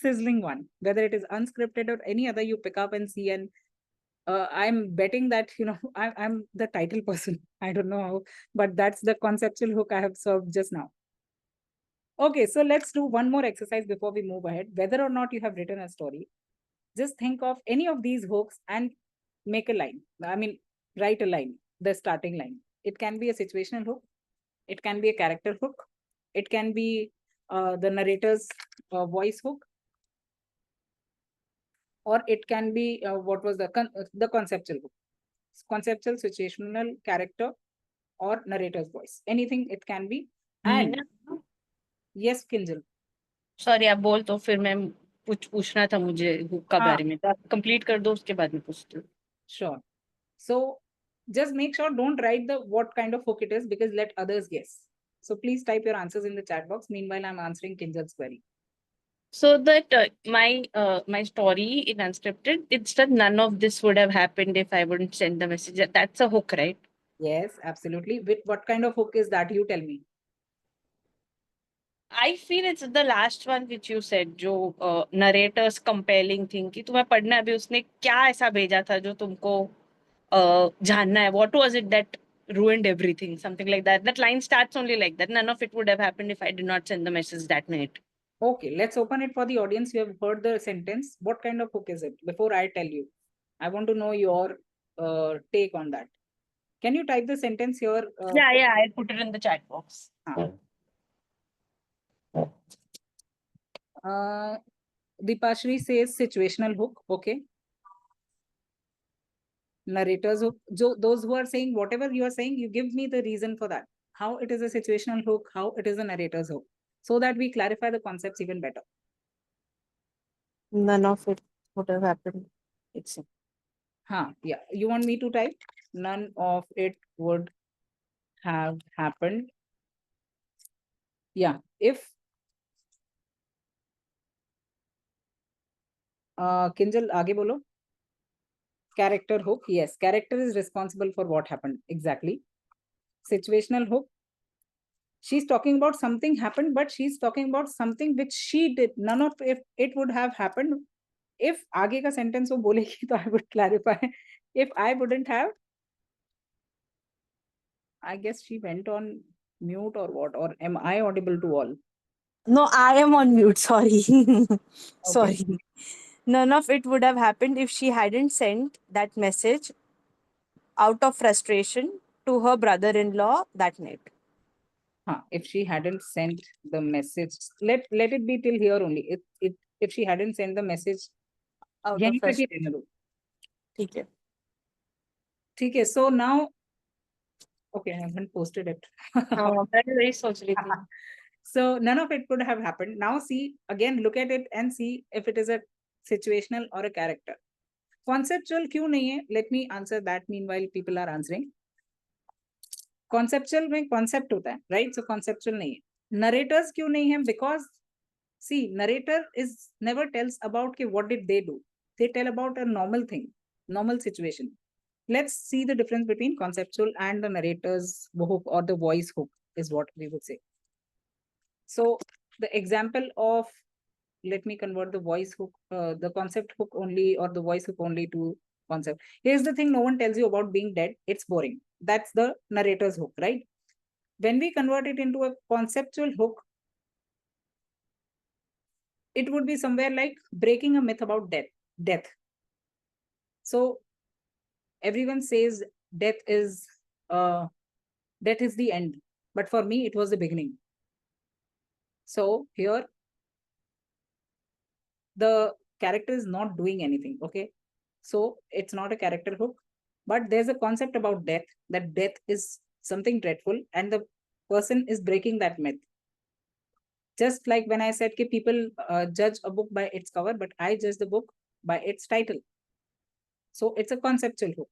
sizzling one, whether it is unscripted or any other you pick up and see. And I'm betting that, I'm the title person. I don't know how, but that's the conceptual hook I have served just now. Okay, so let's do one more exercise before we move ahead. Whether or not you have written a story, just think of any of these hooks and make a line. I mean, write a line, the starting line. It can be a situational hook. It can be a character hook. It can be the narrator's voice hook. Or it can be what was the conceptual hook. Conceptual, situational, character, or narrator's voice. Anything it can be. And yes, Kinjal. Sorry आप बोल तो फिर मैं पूछना था मुझे hook का हाँ. बारे में, तो आप कंप्लीट कर दो उसके बाद में पूछती हूँ. Sure. So Just make sure don't write the what kind of hook it is, because let others guess. So please type your answers in the chat box. Meanwhile, I'm answering Kinjal's query. So that my story in unscripted, it's that none of this would have happened if I wouldn't send the message. That's a hook, right? Yes, absolutely. With what kind of hook is that? You tell me. I feel it's the last one which you said, जो narrator's compelling thing कि तुम्हें पढ़ना है अभी उसने क्या ऐसा भेजा था जो तुमको जानना है. What was it that ruined everything? Something like that. That line starts only like that. None of it would have happened if I did not send the message that minute. Okay, let's open it for the audience. You have heard the sentence. What kind of hook is it? Before I tell you, I want to know your take on that. Can you type the sentence here? Yeah, I put it in the chat box. Dipashri says situational hook. Okay. Narrator's hook. Those who are saying whatever you are saying, you give me the reason for that. How it is a situational hook, how it is a narrator's hook, so that we clarify the concepts even better. None of it would have happened. It's Yeah. You want me to type? None of it would have happened. Yeah. If Kinjal, आगे बोलो. Character hook. Yes, character is responsible for what happened. Exactly. Situational hook. She's talking about something happened, but she's talking about something which she did. None of it would have happened. If आगे का sentence वो बोलेगी तो I would clarify. If I wouldn't have, I guess she went on mute or what, or am I audible to all? No, I am on mute. Sorry. Sorry. None of it would have happened if she hadn't sent that message out of frustration to her brother-in-law that night. If she hadn't sent the message, let it be till here only. If she hadn't sent the message, Out of यहीं तक ही frustration. रहने दो. ठीक है. ठीक है. So now, okay, I haven't posted it. Very सोच रही थी. So none of it could have happened. Now see, again, look at it and see if it is a situational or a character. Conceptual क्यों नहीं है? Let me answer that meanwhile people are answering. Conceptual में concept होता है, right? So conceptual नहीं है. Narrators क्यों नहीं है? Because see, narrator is never tells about कि what did they do. They tell about a normal thing, normal situation. Let's see the difference between conceptual and the narrator's hook or the voice hook is what we would say. So the example of, let me convert the voice hook, the concept hook only or the voice hook only to concept. Here's the thing no one tells you about being dead. It's boring. That's the narrator's hook, right? When we convert it into a conceptual hook, it would be somewhere like breaking a myth about death. So everyone says death is the end. But for me, it was the beginning. So here, the character is not doing anything, okay? So it's not a character hook, but there's a concept about death, that death is something dreadful and the person is breaking that myth. Just like when I said that people judge a book by its cover, but I judge the book by its title. So it's a conceptual hook.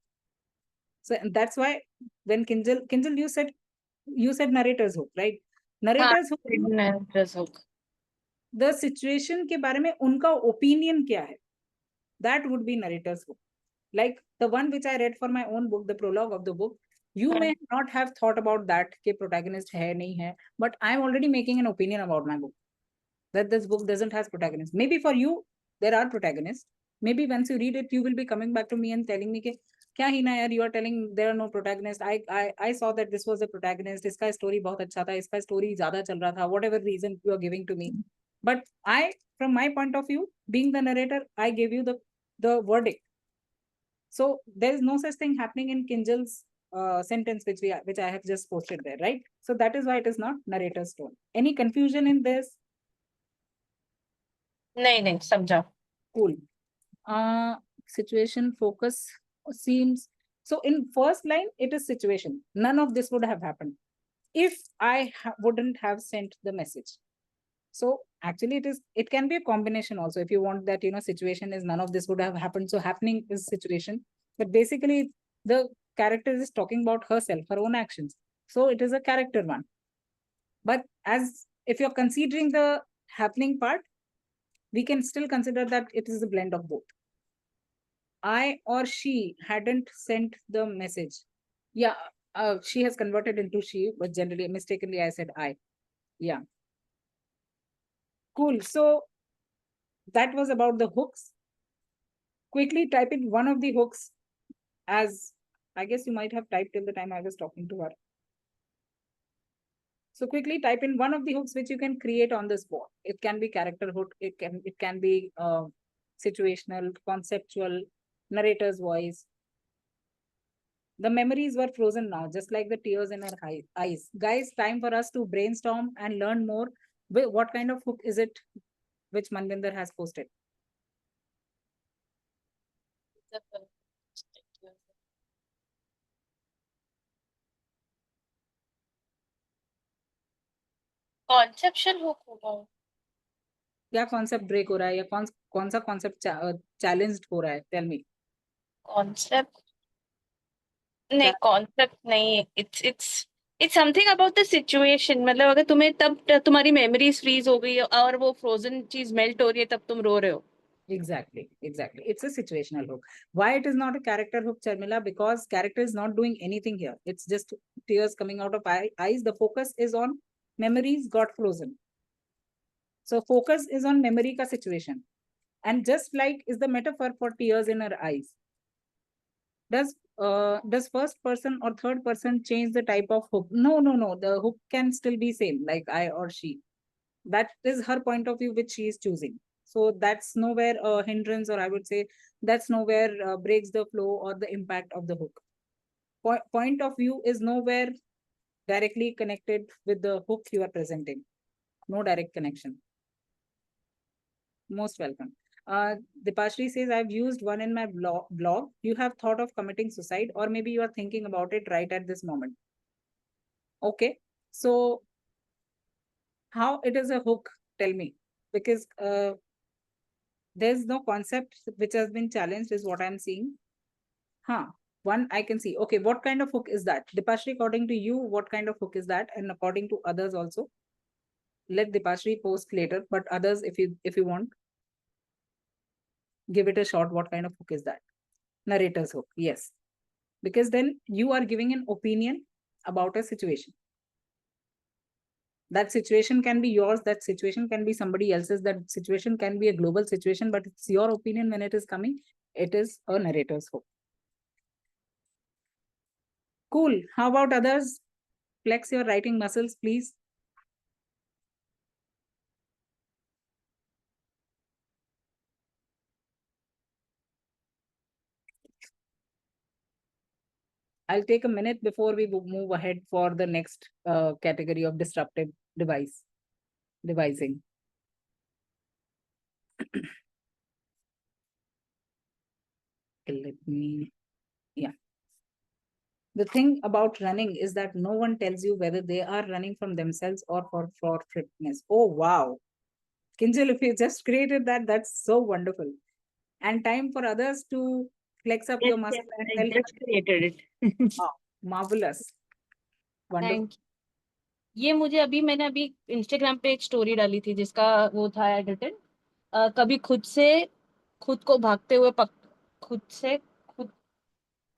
So that's why when Kinjal, you said narrator's hook, right? Narrator's hook. The situation के बारे में उनका opinion क्या है? That would be narrator's hook. Like the one which I read for my own book, the prologue of the book, you may not have thought about that कि protagonist है नहीं है, but I'm already making an opinion about my book, that this book doesn't have protagonist. Maybe for you there are protagonists. Maybe once you read it, you will be coming back to me and telling me कि क्या Heena यार, you are telling there are no protagonists. I saw that this was the protagonist. इसका story बहुत अच्छा था, इसका story ज़्यादा चल रहा था. Whatever reason you are giving to me, but I, from my point of view, being the narrator, I gave you the verdict. So there is no such thing happening in Kinjal's sentence which I have just posted there, right? So that is why it is not narrator's tone. Any confusion in this? नहीं समझा. Cool. Situation focus seems, so in first line it is situation. None of this would have happened if I wouldn't have sent the message. So actually it can be a combination also. If you want that, situation is none of this would have happened, so happening is situation, but basically the character is talking about herself, her own actions. So it is a character one. But as if you're considering the happening part, we can still consider that it is a blend of both. I or she hadn't sent the message. Yeah, she has converted into she, but generally mistakenly I said I. Yeah. Cool. So that was about the hooks. Quickly type in one of the hooks, as I guess you might have typed till the time I was talking to her. So quickly type in one of the hooks which you can create on the spot. It can be character hook, it can be situational, conceptual, narrator's voice. The memories were frozen now, just like the tears in our eyes. Guys, time for us to brainstorm and learn more. What kind of hook is it which Manvinder has posted? Conception hook होगा. क्या concept break हो रहा है या कौन सा concept challenged हो रहा है? Tell me. कॉन्सेप्ट नहीं, कॉन्सेप्ट नहीं, it's something about the situation. मतलब अगर तुम्हें तब तुम्हारी मेमोरीज फ्रीज हो गई और वो फ्रोजन चीज मेल्ट हो रही है, तब तुम रो रहे हो. Exactly. It's a situational hook. Why it is not a character hook, Charmila? Because character is not doing anything here. It's just tears coming out of eyes. The focus is on memories got frozen. So focus is on memory ka situation. And just like is the metaphor for tears in her eyes. Does first person or third person change the type of hook? No. The hook can still be same, like I or she. That is her point of view which she is choosing. So that's nowhere a hindrance, or I would say that's nowhere breaks the flow or the impact of the hook. Point of view is nowhere directly connected with the hook you are presenting. No direct connection. Most welcome. Dipashri says, I've used one in my blog. You have thought of committing suicide, or maybe you are thinking about it right at this moment. Okay. So how it is a hook? Tell me. Because there's no concept which has been challenged is what I'm seeing. One I can see. Okay, what kind of hook is that? Dipashri, according to you, what kind of hook is that? And according to others also. Let Dipashri post later, but others, if you want, give it a shot. What kind of hook is that? Narrator's hook, yes. Because then you are giving an opinion about a situation. That situation can be yours, that situation can be somebody else's, that situation can be a global situation, but it's your opinion when it is coming. It is a narrator's hook. Cool. How about others? Flex your writing muscles, please. I'll take a minute before we move ahead for the next category of disruptive devising. Let me, yeah. The thing about running is that no one tells you whether they are running from themselves or for fitness. Oh, wow. Kinjal, if you just created that, that's so wonderful. And time for others to flex up your muscle and I tell just created it. wow, marvelous. Wonderful. Thank you. ये मुझे मैंने अभी Instagram पे एक story डाली थी जिसका वो था एडिटेड. कभी खुद को भागते हुए खुद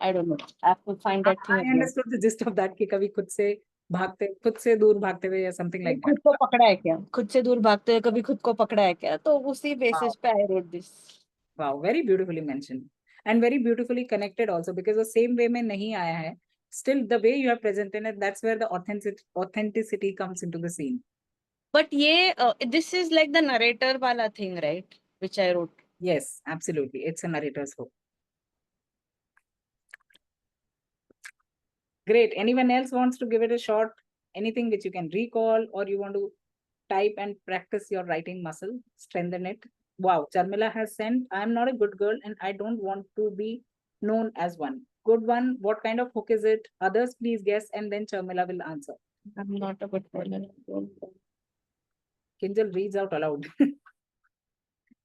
I don't know. I have to find that thing. I understood the gist of that कि कभी खुद से दूर भागते हुए या something like that. खुद को पकड़ा है क्या? खुद से दूर भागते हुए कभी खुद को पकड़ा है क्या? तो उसी बेसिस पे I wrote this. Wow, very beautifully mentioned and very beautifully connected also, because the same way में नहीं आया है. Still, the way you have presented it, that's where the authenticity comes into the scene. But this is like the narrator wala thing, right? Which I wrote. Yes, absolutely. It's a narrator's hook. Great. Anyone else wants to give it a shot? Anything which you can recall, or you want to type and practice your writing muscle, strengthen it? Wow, Charmila has sent, I'm not a good girl and I don't want to be known as one. Good one. What kind of hook is it? Others, please guess, and then Charmila will answer. I'm not a good girl. Kinjal reads out aloud.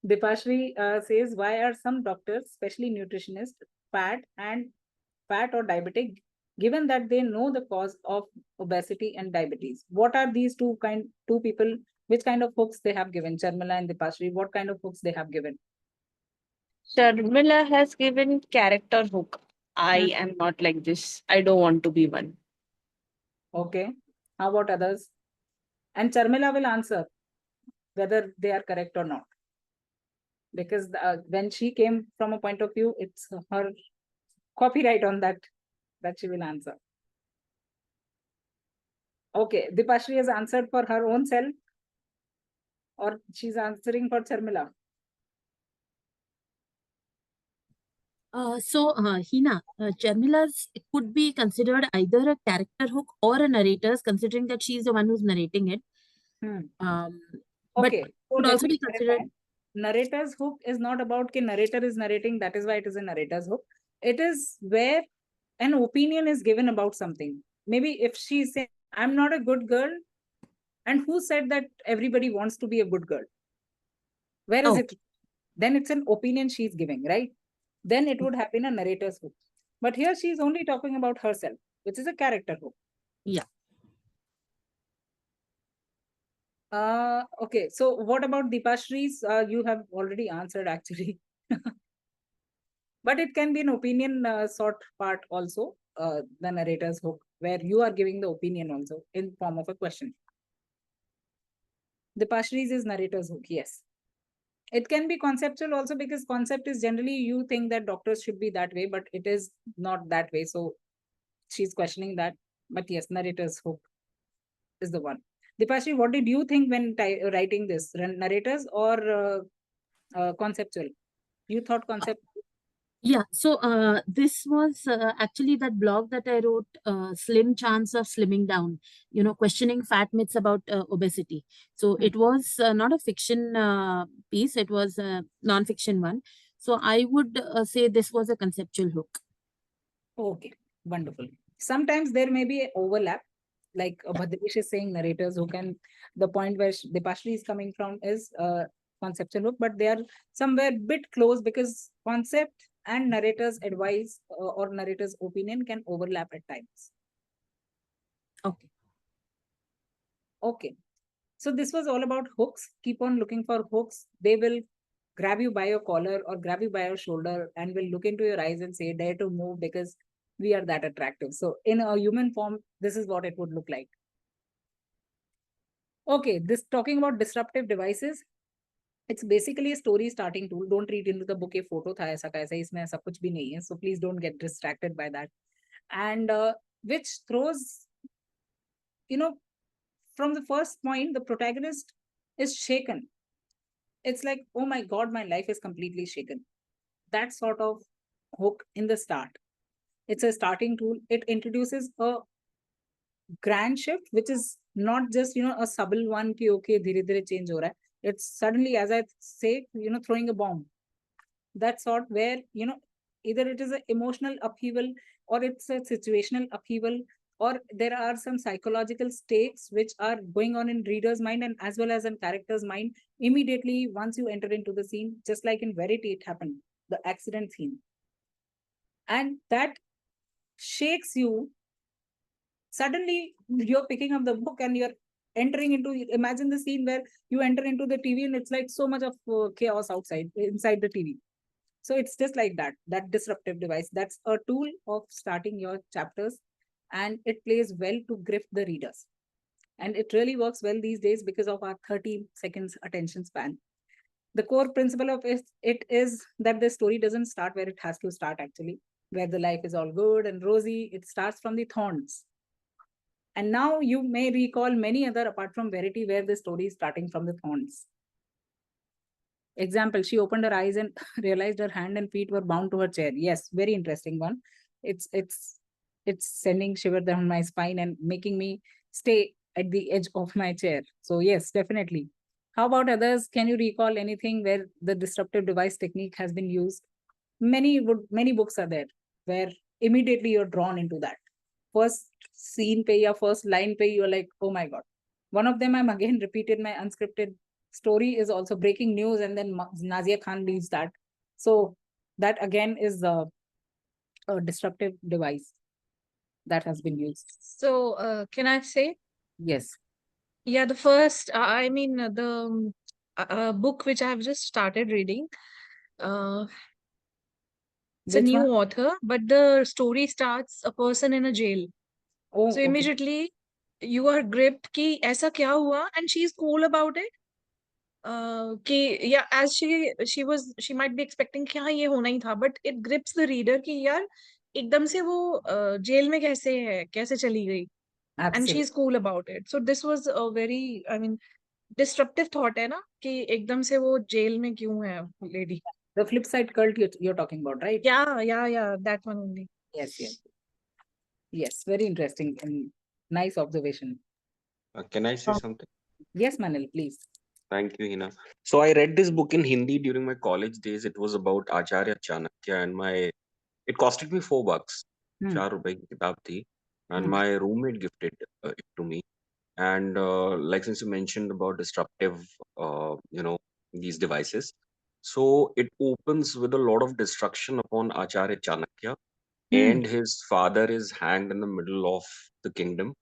Dipashri says, why are some doctors, especially nutritionists, fat fat or diabetic, given that they know the cause of obesity and diabetes? What are these two people? Which kind of hooks they have given? Charmila and Dipashri, what kind of hooks they have given? Sharmila has given character hook. I am not like this. I don't want to be one. Okay. How about others? And Charmila will answer whether they are correct or not. Because when she came from a point of view, it's her copyright on that she will answer. Okay, Dipashri has answered for her own self, or she's answering for Charmila? Heena, Charmila's could be considered either a character hook or a narrator's, considering that she's the one who's narrating it. Okay, so could let also me be considered. clarify. Narrator's hook is not about the narrator is narrating, that is why it is a narrator's hook. It is where an opinion is given about something. Maybe if she says, I'm not a good girl, and who said that everybody wants to be a good girl? Where is it? Then it's an opinion she's giving, right? Then it would have been a narrator's hook. But here she's only talking about herself, which is a character hook. Yeah. Okay, so what about Dipashri's? You have already answered actually. But it can be an opinion sort part also, the narrator's hook, where you are giving the opinion also in form of a question. Dipashri's is narrator's hook, yes. It can be conceptual also, because concept is generally you think that doctors should be that way, but it is not that way. So she's questioning that. But yes, narrator's hook is the one. Dipashri, what did you think when writing this? Narrators or conceptual? You thought concept? Yeah, so this was actually that blog that I wrote, Slim Chance of Slimming Down, questioning fat myths about obesity. So it was not a fiction piece, it was a non-fiction one. So I would say this was a conceptual hook. Okay, wonderful. Sometimes there may be an overlap, like Bhadresh is saying narrators who can, the point where Dipashri is coming from is conceptual hook, but they are somewhere bit close, because concept and narrator's advice or narrator's opinion can overlap at times. Okay. Okay. So this was all about hooks. Keep on looking for hooks. They will grab you by your collar or grab you by your shoulder and will look into your eyes and say, dare to move because we are that attractive. So in a human form, this is what it would look like. Okay, this talking about disruptive devices. It's basically a story starting tool. Don't read into the book a photo tha aisa ka aisa, isme aisa kuch bhi nahi hai. So please don't get distracted by that. And which throws, from the first point, the protagonist is shaken. It's like, oh my God, my life is completely shaken. That sort of hook in the start. It's a starting tool. It introduces a grand shift, which is not just, a subtle one ki okay, dheere dheere change ho raha hai. It's suddenly, as I say, throwing a bomb. That sort where, either it is an emotional upheaval or it's a situational upheaval, or there are some psychological stakes which are going on in reader's mind and as well as in character's mind immediately once you enter into the scene, just like in Verity it happened, the accident scene. And that shakes you. Suddenly you're picking up the book and you're entering into, imagine the scene where you enter into the TV and it's like so much of chaos inside the TV. So it's just like that disruptive device. That's a tool of starting your chapters, and it plays well to grip the readers. And it really works well these days because of our 30 seconds attention span. The core principle of it is that the story doesn't start where it has to start actually, where the life is all good and rosy. It starts from the thorns. And now you may recall many other apart from Verity where the story is starting from the thorns. Example, she opened her eyes and realized her hand and feet were bound to her chair. Yes, very interesting one. It's sending shiver down my spine and making me stay at the edge of my chair. So yes, definitely. How about others? Can you recall anything where the disruptive device technique has been used? Many books are there where immediately you're drawn into that. First scene pe ya first line pe, you're like, oh my God. One of them I'm again repeated my unscripted story is also breaking news, and then Nazia Khan leaves that. So that again is disruptive device that has been used? So, can I say? Yes. Yeah, the first, the book which I have just started reading, it's a Which new one? author, but the story starts a person in a jail. Oh, So okay. immediately you are gripped कि ऐसा क्या हुआ, and she's cool about it. कि yeah, as she might be expecting कि हाँ ये होना ही था, but it grips the reader कि यार एकदम से वो जेल में कैसे चली गई, and Absolutely. she's cool about it. So this was a very, disruptive thought है ना कि एकदम से वो जेल में क्यों है lady. The flip side cult you're talking about, right? Yeah, that one only. Yes. Yes, very interesting and nice observation. Can I say something? Yes, Manil, please. Thank you, Heena. So I read this book in Hindi during my college days. It was about Acharya Chanakya, and it costed me $4. Hmm. 4 रुपए की किताब थी, and Hmm. my roommate gifted it to me. And like since you mentioned about disruptive, these devices, so it opens with a lot of destruction upon Acharya Chanakya, and his father is hanged in the middle of the kingdom,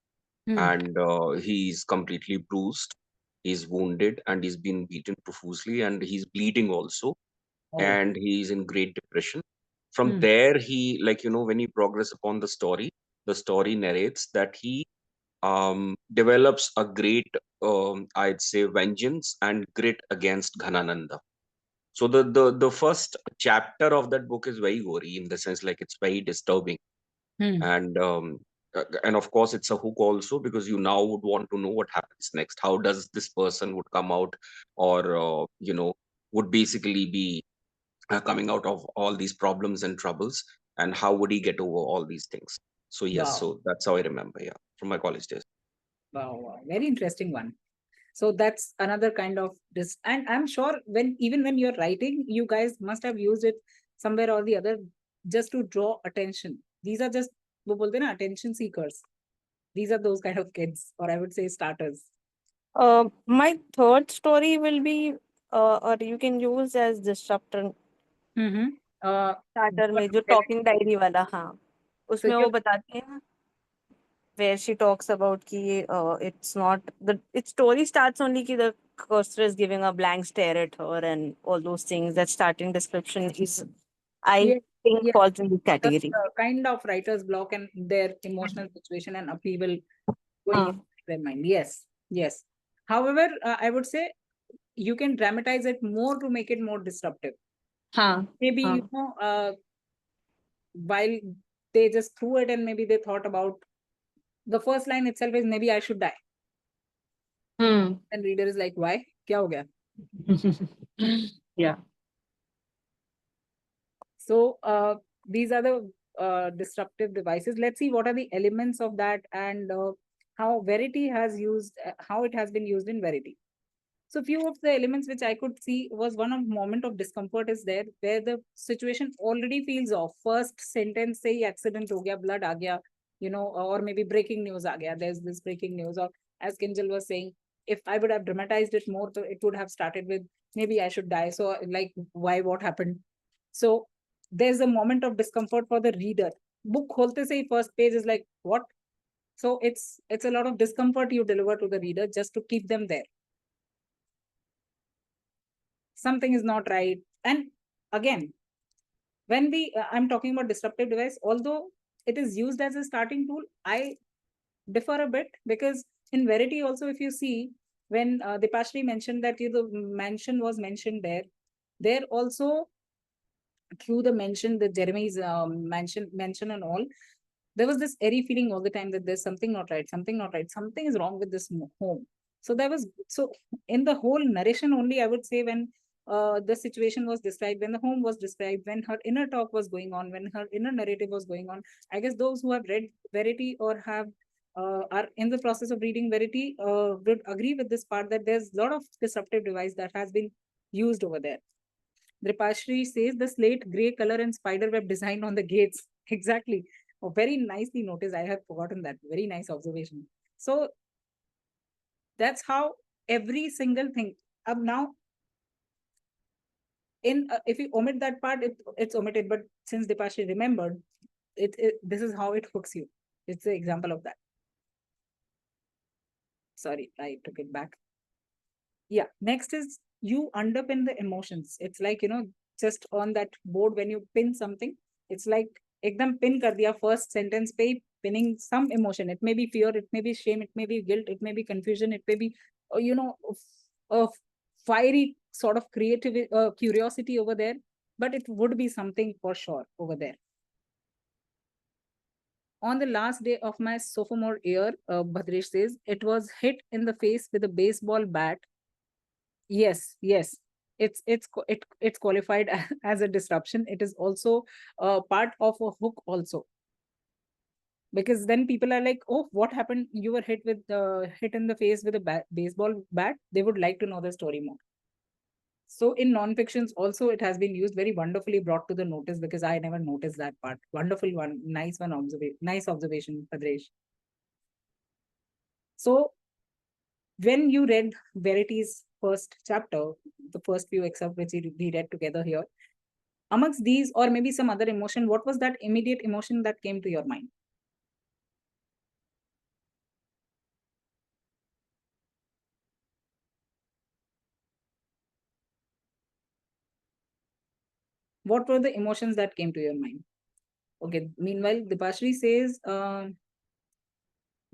and he's completely bruised, he's wounded, and he's been beaten profusely, and he's bleeding also, Oh. and he's in great depression. From there, he, when he progress upon the story narrates that he develops a great, I'd say, vengeance and grit against Ghanananda. So the first chapter of that book is very gory, in the sense like it's very disturbing, and of course it's a hook also, because you now would want to know what happens next. How does this person would come out, or would basically be coming out of all these problems and troubles, and how would he get over all these things? So yes, Wow. so that's how I remember, from my college days. Wow. Very interesting one. So that's another kind of this, and I'm sure even when you're writing, you guys must have used it somewhere or the other just to draw attention. These are just वो बोलते हैं ना, attention seekers. These are those kind of kids, or I would say starters. My third story will be, or you can use as disruptor starter में जो talking diary वाला, हाँ, उसमें वो बताते हैं where she talks about कि it's not its story starts only कि the cursor is giving a blank stare at her and all those things. That starting description is, I think, falls in this category. Kind of writer's block and their emotional situation and upheaval going in their mind. Yes. However, I would say you can dramatize it more to make it more disruptive. Maybe, while they just threw it and maybe they thought about the first line itself is maybe I should die. And reader is like, why? Kya ho gaya? Yeah. So these are the disruptive devices. Let's see what are the elements of that, and how Verity has used, how it has been used in Verity. So few of the elements which I could see was one of moment of discomfort is there, where the situation already feels off. First sentence say accident ho gaya, blood aa gaya, or maybe breaking news aa gaya. There's this breaking news, or as Kinjal was saying, if I would have dramatized it more, so it would have started with maybe I should die. So like, why, what happened? So there's a moment of discomfort for the reader. Book kholte se hi first page is like, what? So it's a lot of discomfort you deliver to the reader just to keep them there. Something is not right. And again, when I'm talking about disruptive device, although it is used as a starting tool, I differ a bit, because in Verity also, if you see, when Dipashri mentioned that the mansion was mentioned there also, through the mention, the Jeremy's mention and all, there was this airy feeling all the time that there's something not right, something is wrong with this home. So in the whole narration only, I would say, when the situation was described, when the home was described, when her inner talk was going on, when her inner narrative was going on, I guess those who have read Verity or have are in the process of reading Verity would agree with this part, that there's a lot of disruptive device that has been used over there. Dripashri says the slate gray color and spiderweb design on the gates. Exactly. Oh, very nicely noticed. I have forgotten that. Very nice observation. So that's how every single thing. Now, if you omit that part, it's omitted. But since Dipashri remembered, this is how it hooks you. It's the example of that. Sorry, I took it back. Yeah, next is you underpin the emotions. It's like, just on that board when you pin something, it's like ekdam pin kar diya first sentence pe, pinning some emotion. It may be fear, it may be shame, it may be guilt, it may be confusion, it may be a fiery sort of creative curiosity over there, but it would be something for sure over there. On the last day of my sophomore year, Bhadresh says, it was hit in the face with a baseball bat. Yes, it's qualified as a disruption. It is also part of a hook also, because then people are like, oh, what happened? You were hit in the face with a baseball bat. They would like to know the story more. So in non-fictions also, it has been used, very wonderfully brought to the notice, because I never noticed that part. Wonderful one, nice observation, Padresh. So when you read Verity's first chapter, the first few excerpts which we read together here, amongst these or maybe some other emotion, what was that immediate emotion that came to your mind? What were the emotions that came to your mind? Okay, meanwhile, Dipashri says,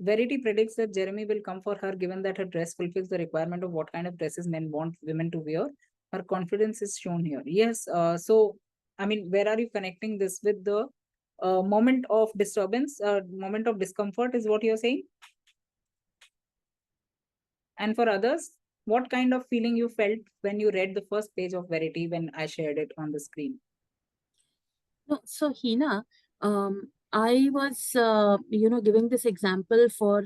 Verity predicts that Jeremy will come for her given that her dress fulfills the requirement of what kind of dresses men want women to wear. Her confidence is shown here. Yes, so, I mean, where are you connecting this with the moment of disturbance, moment of discomfort is what you're saying? And for others, what kind of feeling you felt when you read the first page of Verity when I shared it on the screen? No, so Heena, I was, giving this example for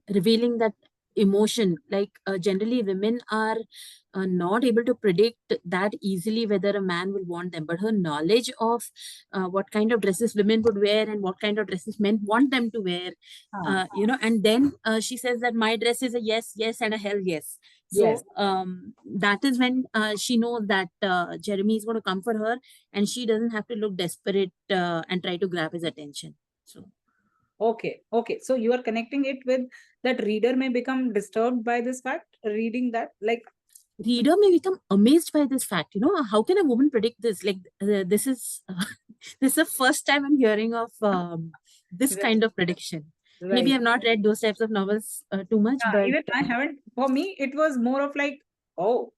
revealing that emotion. Like generally, women are not able to predict that easily whether a man will want them, but her knowledge of what kind of dresses women would wear and what kind of dresses men want them to wear, and then she says that my dress is a yes, yes, and a hell yes. So Yes. that is when she knows that Jeremy is going to come for her, and she doesn't have to look desperate and try to grab his attention. So Okay. So you are connecting it with that reader may become disturbed by this fact, reading that, like, reader may become amazed by this fact. How can a woman predict this? Like this is this is the first time I'm hearing of this Right. kind of prediction. Right. Maybe I've not read those types of novels too much, but even I haven't. For me, it was more of like, oh,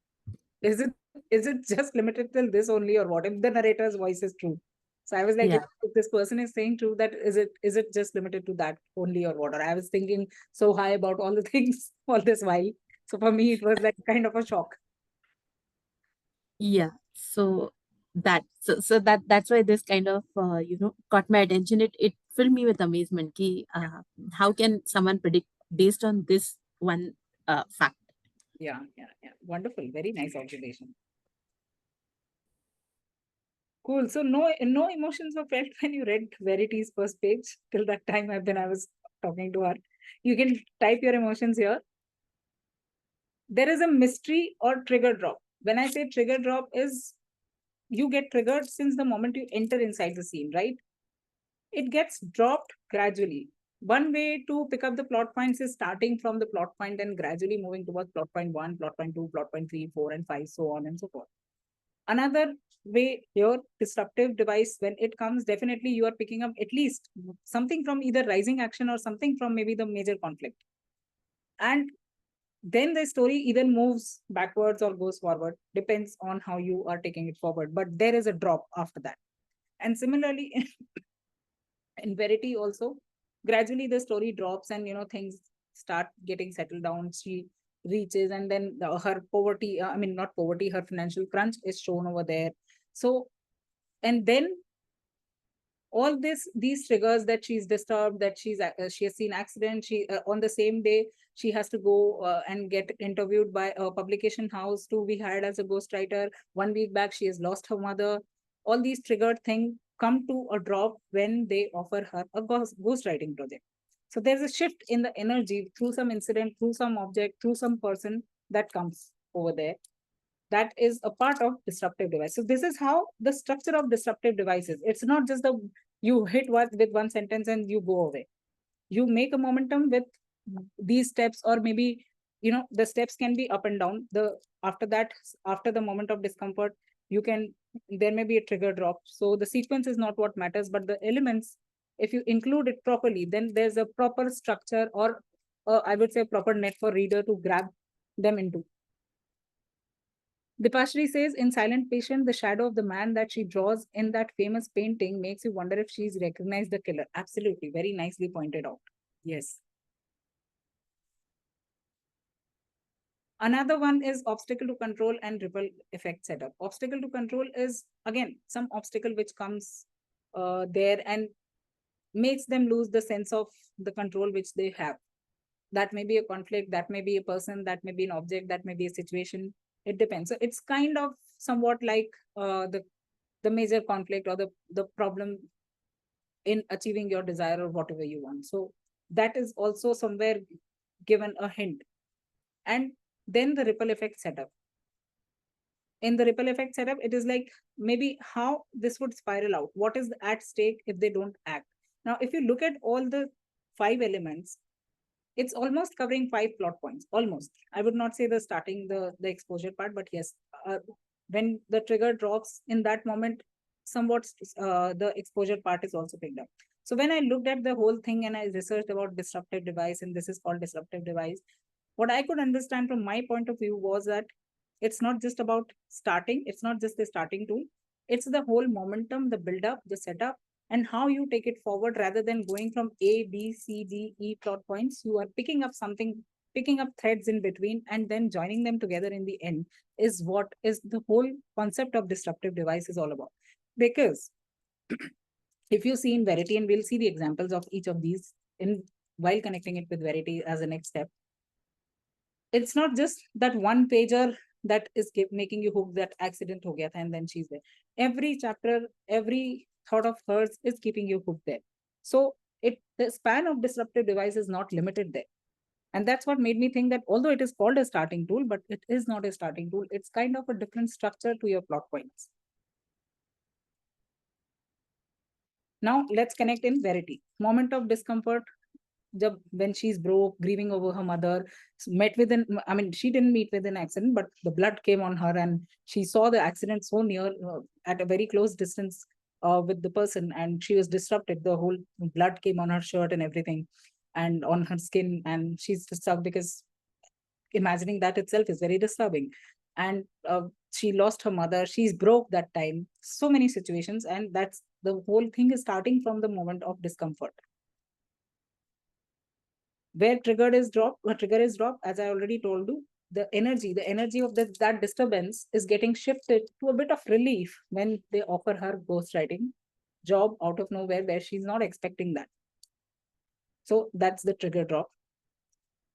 is it just limited till this only, or what if the narrator's voice is true? So I was like, yeah. if this person is saying true, that is it just limited to that only, or what? Or I was thinking so high about all the things all this while. So for me, it was like kind of a shock. Yeah. So that's why this kind of caught my attention. It filled me with amazement. Ki, how can someone predict based on this one fact? Yeah. Wonderful. Very nice observation. Cool. So no emotions were felt when you read Verity's first page till that time when I was talking to her. You can type your emotions here. There is a mystery or trigger drop. When I say trigger drop is you get triggered since the moment you enter inside the scene, right? It gets dropped gradually. One way to pick up the plot points is starting from the plot point and gradually moving towards plot point 1, plot point 2, plot point 3, 4, and 5, so on and so forth. Another way here, disruptive device, when it comes, definitely you are picking up at least something from either rising action or something from maybe the major conflict. And then the story either moves backwards or goes forward, depends on how you are taking it forward. But there is a drop after that. And similarly, in Verity also, gradually the story drops and things start getting settled down. She reaches, and then her poverty, not poverty, her financial crunch is shown over there. So, and then all these triggers, that she's disturbed, that she has seen accident, she on the same day she has to go and get interviewed by a publication house to be hired as a ghostwriter. 1 week back she has lost her mother. All these triggered things come to a drop when they offer her a ghostwriting project. So there's a shift in the energy through some incident, through some object, through some person that comes over there. That is a part of disruptive device. So this is how the structure of disruptive devices. It's not just the You hit with one sentence and you go away. You make a momentum with these steps, or maybe, the steps can be up and down. After that, after the moment of discomfort, there may be a trigger drop. So the sequence is not what matters, but the elements, if you include it properly, then there's a proper structure, or I would say proper net for reader to grab them into. Dipashri says, in Silent Patient, the shadow of the man that she draws in that famous painting makes you wonder if she's recognized the killer. Absolutely. Very nicely pointed out. Yes. Another one is obstacle to control and ripple effect setup. Obstacle to control is, again, some obstacle which comes there and makes them lose the sense of the control which they have. That may be a conflict, that may be a person, that may be an object, that may be a situation. It depends. So it's kind of somewhat like the major conflict, or the problem in achieving your desire or whatever you want. So that is also somewhere given a hint. And then the ripple effect setup. In the ripple effect setup, it is like maybe how this would spiral out. What is at stake if they don't act? Now, if you look at all the 5 elements, it's almost covering 5 plot points, almost. I would not say the starting, the exposure part, but yes, when the trigger drops in that moment, somewhat the exposure part is also picked up. So when I looked at the whole thing and I researched about disruptive device, and this is called disruptive device, what I could understand from my point of view was that it's not just about starting, it's not just the starting tool, it's the whole momentum, the build up, the setup, and how you take it forward. Rather than going from A, B, C, D, E plot points, you are picking up something, picking up threads in between, and then joining them together in the end is what is the whole concept of disruptive device is all about. Because if you see in Verity, and we'll see the examples of each of these while connecting it with Verity as a next step, it's not just that one pager that is making you hook that accident ho gaya tha, and then she's there. Every chapter, every thought of hers is keeping you hooked there. So the span of disruptive device is not limited there. And that's what made me think that although it is called a starting tool, but it is not a starting tool. It's kind of a different structure to your plot points. Now let's connect in Verity. Moment of discomfort, when she's broke, grieving over her mother, she didn't meet with an accident, but the blood came on her, and she saw the accident so near, at a very close distance with the person, and she was disrupted. The whole blood came on her shirt and everything, and on her skin, and she's disturbed because imagining that itself is very disturbing. And she lost her mother, she's broke that time, so many situations, and that's the whole thing is starting from the moment of discomfort. Where trigger is dropped, as I already told you, the energy of that disturbance is getting shifted to a bit of relief when they offer her ghostwriting job out of nowhere, where she's not expecting that. So that's the trigger drop.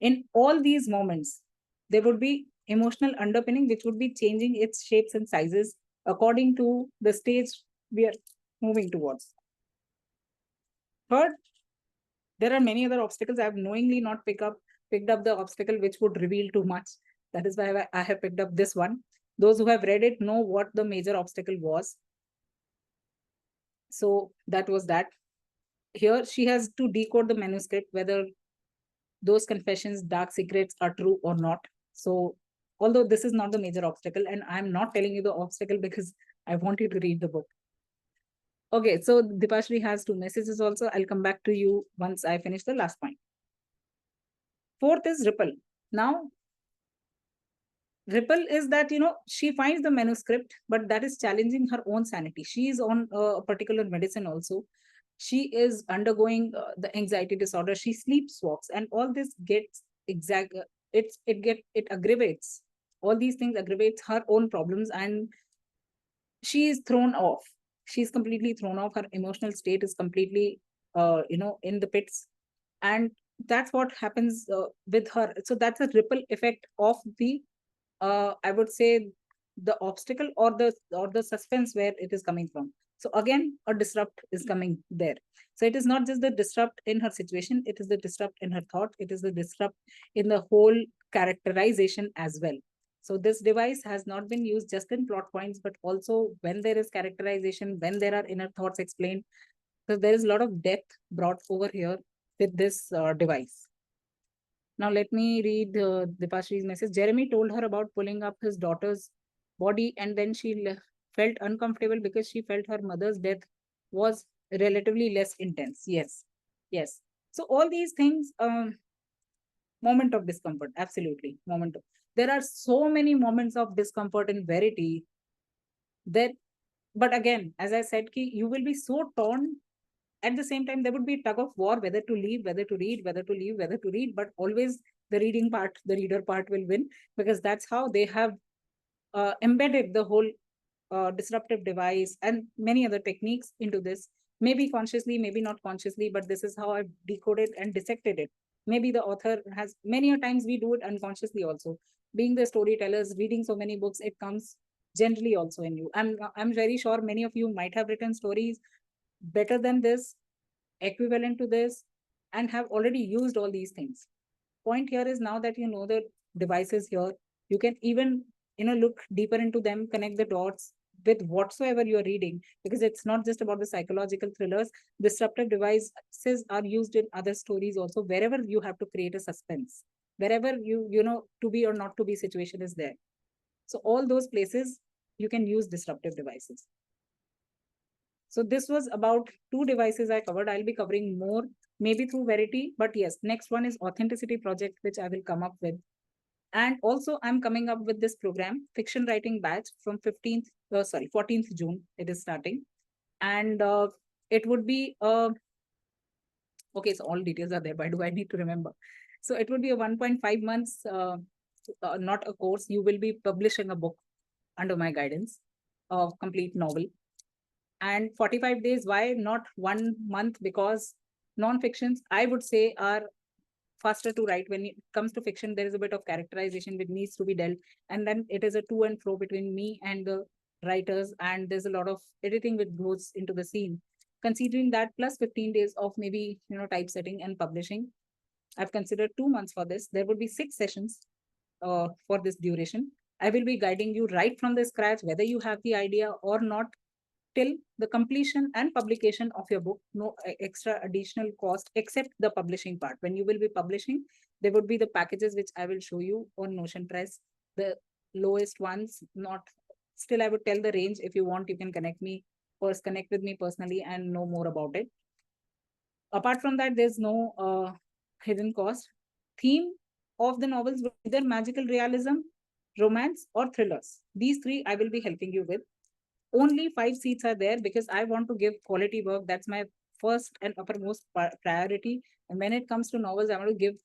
In all these moments, there would be emotional underpinning, which would be changing its shapes and sizes according to the stage we are moving towards. Third, there are many other obstacles. I have knowingly not picked up the obstacle which would reveal too much. That is why I have picked up this one. Those who have read it know what the major obstacle was. So that was that. Here she has to decode the manuscript, whether those confessions, dark secrets are true or not. So although this is not the major obstacle, and I'm not telling you the obstacle because I want you to read the book. Okay, so Dipashri has 2 messages also. I'll come back to you once I finish the last point. Fourth is ripple. Now, ripple is that, she finds the manuscript, but that is challenging her own sanity. She is on a particular medicine also. She is undergoing the anxiety disorder. She sleepwalks, and all this gets it aggravates. All these things aggravates her own problems, and she is thrown off. She's completely thrown off. Her emotional state is completely, in the pits. And that's what happens with her. So that's a ripple effect of the, I would say, the obstacle or the suspense where it is coming from. So again, a disrupt is coming there. So it is not just the disrupt in her situation, it is the disrupt in her thought, it is the disrupt in the whole characterization as well. So this device has not been used just in plot points, but also when there is characterization, when there are inner thoughts explained, So there is a lot of depth brought over here with this device. Now let me read Dipashi's message. Jeremy told her about pulling up his daughter's body, and then she felt uncomfortable because she felt her mother's death was relatively less intense. Yes, yes. So all these things, moment of discomfort, absolutely. There are so many moments of discomfort in Verity that, but again, as I said, you will be so torn. At the same time, there would be a tug of war, whether to leave, whether to read, whether to leave, whether to read, but always the reading part, the reader part will win, because that's how they have embedded the whole disruptive device and many other techniques into this, maybe consciously, maybe not consciously, but this is how I've decoded and dissected it. Maybe the author has, many a times we do it unconsciously also. Being the storytellers, reading so many books, it comes generally also in you. I'm very sure many of you might have written stories better than this, equivalent to this, and have already used all these things. Point here is, now that you know the devices here, you can even look deeper into them, connect the dots with whatsoever you're reading, because it's not just about the psychological thrillers. Disruptive devices are used in other stories also, wherever you have to create a suspense, wherever to be or not to be situation is there. So all those places you can use disruptive devices. So this was about 2 devices I covered. I'll be covering more, maybe through Verity, but yes, next one is Authenticity Project, which I will come up with. And also I'm coming up with this program, Fiction Writing Batch, from 14th June, it is starting. And it would be, okay, so all details are there, why do I need to remember? So it would be a 1.5 months, not a course. You will be publishing a book under my guidance, a complete novel. And 45 days, why not 1 month? Because non-fictions, I would say, are faster to write. When it comes to fiction, there is a bit of characterization which needs to be dealt, and then it is a to and fro between me and the writers, and there's a lot of editing which goes into the scene. Considering that, plus 15 days of maybe typesetting and publishing, I've considered 2 months for this. There would be 6 sessions for this duration. I will be guiding you right from the scratch, whether you have the idea or not, till the completion and publication of your book. No extra additional cost except the publishing part. When you will be publishing, there would be the packages which I will show you on Notion Press, the lowest ones. Not still, I would tell the range. If you want, you can connect with me personally and know more about it. Apart from that, there's no hidden cost. Theme of the novels will be either magical realism, romance, or thrillers. These 3 I will be helping you with. Only 5 seats are there because I want to give quality work. That's my first and uppermost priority. And when it comes to novels, I want to give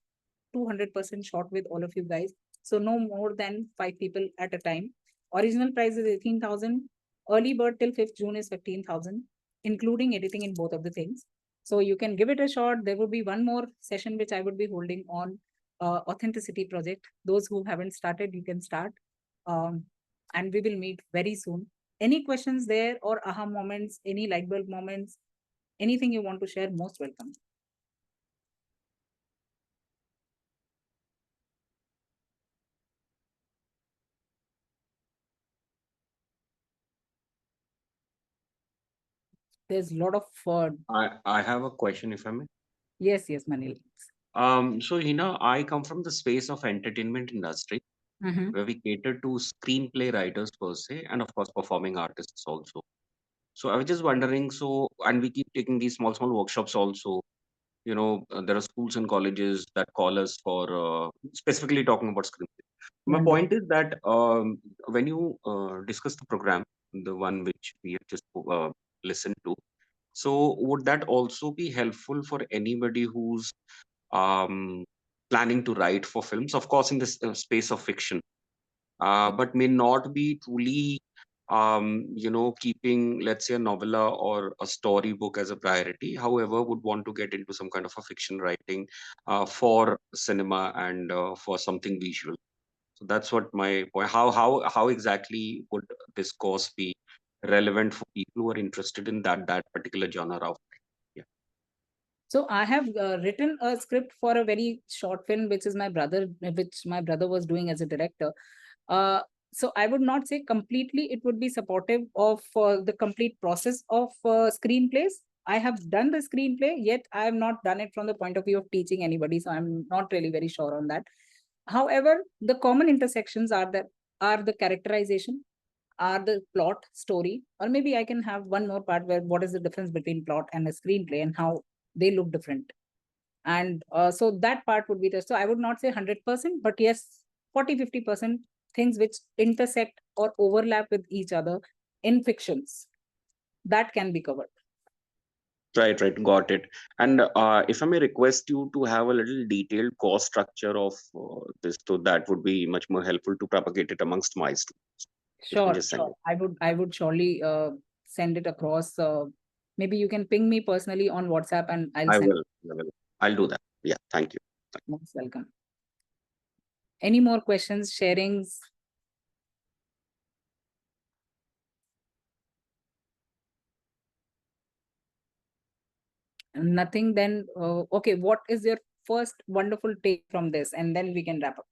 200% shot with all of you guys. So no more than 5 people at a time. Original price is 18,000. Early bird till 5th June is 15,000, including editing in both of the things. So you can give it a shot. There will be one more session which I would be holding on Authenticity Project. Those who haven't started, you can start. And we will meet very soon. Any questions there, or aha moments, any light bulb moments, anything you want to share, most welcome. There's a lot of I have a question, if I may. yes, Manil. So Heena, I come from the space of entertainment industry, where we cater to screenplay writers per se, and of course performing artists also. So I was just wondering, and we keep taking these small workshops also. There are schools and colleges that call us for specifically talking about screenplay. My point is that when you discuss the program, the one which we have just listened to, so would that also be helpful for anybody who's planning to write for films, of course, in this space of fiction, but may not be truly, keeping, let's say, a novella or a storybook as a priority, however, would want to get into some kind of a fiction writing for cinema and for something visual. So that's what my point. How exactly would this course be relevant for people who are interested in that particular genre of? So I have written a script for a very short film, which my brother was doing as a director. So I would not say completely it would be supportive of the complete process of screenplays, I have done the screenplay, yet I have not done it from the point of view of teaching anybody. So I'm not really very sure on that. However, the common intersections are the characterization, are the plot, story, or maybe I can have one more part where what is the difference between plot and a screenplay and how they look different. And so that part would be there. So I would not say 100%, but yes, 40-50% things which intersect or overlap with each other in fictions, that can be covered. Right, got it. And if I may request you to have a little detailed cost structure of this, so that would be much more helpful to propagate it amongst my students. Sure, Just send sure. I would surely send it across. Maybe you can ping me personally on WhatsApp and I'll I send. will. I'll do that. Yeah, thank you. Most welcome. Any more questions, sharings? Nothing, then okay, what is your first wonderful take from this? And then we can wrap up,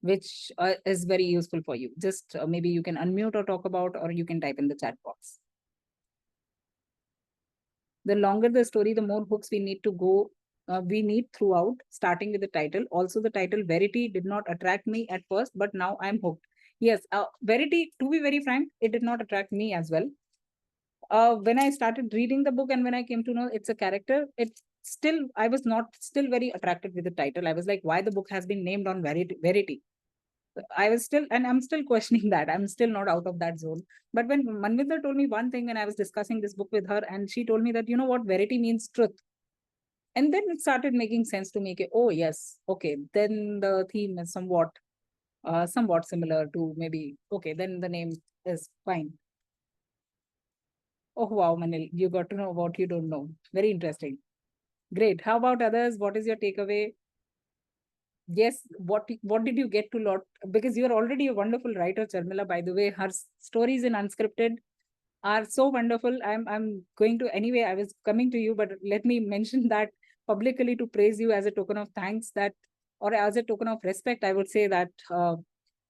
which is very useful for you. Just maybe you can unmute or talk about, or you can type in the chat box. The longer the story, the more hooks we need to go. We need throughout, starting with the title. Also, the title Verity did not attract me at first, but now I'm hooked. Yes, Verity, to be very frank, it did not attract me as well. When I started reading the book and when I came to know it's a character, I was not still very attracted with the title. I was like, why the book has been named on Verity? I was still, and I'm still questioning that. I'm still not out of that zone. But when Manvinder told me one thing when I was discussing this book with her, and she told me that, you know what, Verity means truth. And then it started making sense to me. Oh, yes. Okay. Then the theme is somewhat similar to maybe, okay, then the name is fine. Oh, wow, Manil, you got to know what you don't know. Very interesting. Great. How about others? What is your takeaway? Yes, what did you get to lot? Because you're already a wonderful writer, Charmila, by the way. Her stories in Unscripted are so wonderful. I'm going to, anyway, I was coming to you, but let me mention that publicly to praise you as a token of thanks, that, or as a token of respect, I would say that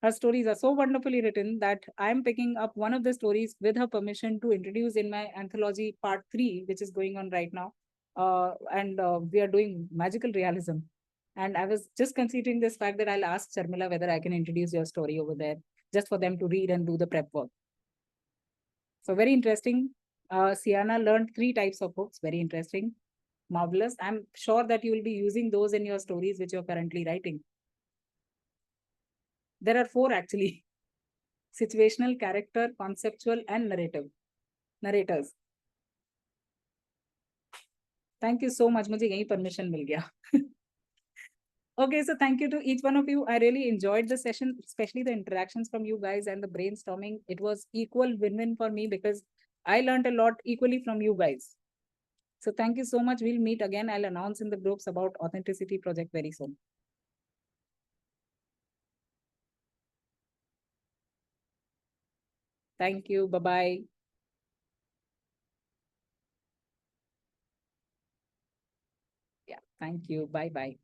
her stories are so wonderfully written that I'm picking up one of the stories with her permission to introduce in my anthology part 3, which is going on right now. And we are doing magical realism. And I was just considering this fact that I'll ask Charmila whether I can introduce your story over there, just for them to read and do the prep work. So very interesting. Sienna learned 3 types of hooks. Very interesting. Marvelous. I'm sure that you will be using those in your stories which you're currently writing. There are 4 actually. Situational, character, conceptual, and narrators. Thank you so much. मुझे यही permission मिल गया. Okay, so thank you to each one of you. I really enjoyed the session, especially the interactions from you guys and the brainstorming. It was equal win-win for me because I learned a lot equally from you guys. So thank you so much. We'll meet again. I'll announce in the groups about Authenticity Project very soon. Thank you. Bye-bye. Yeah, thank you. Bye-bye.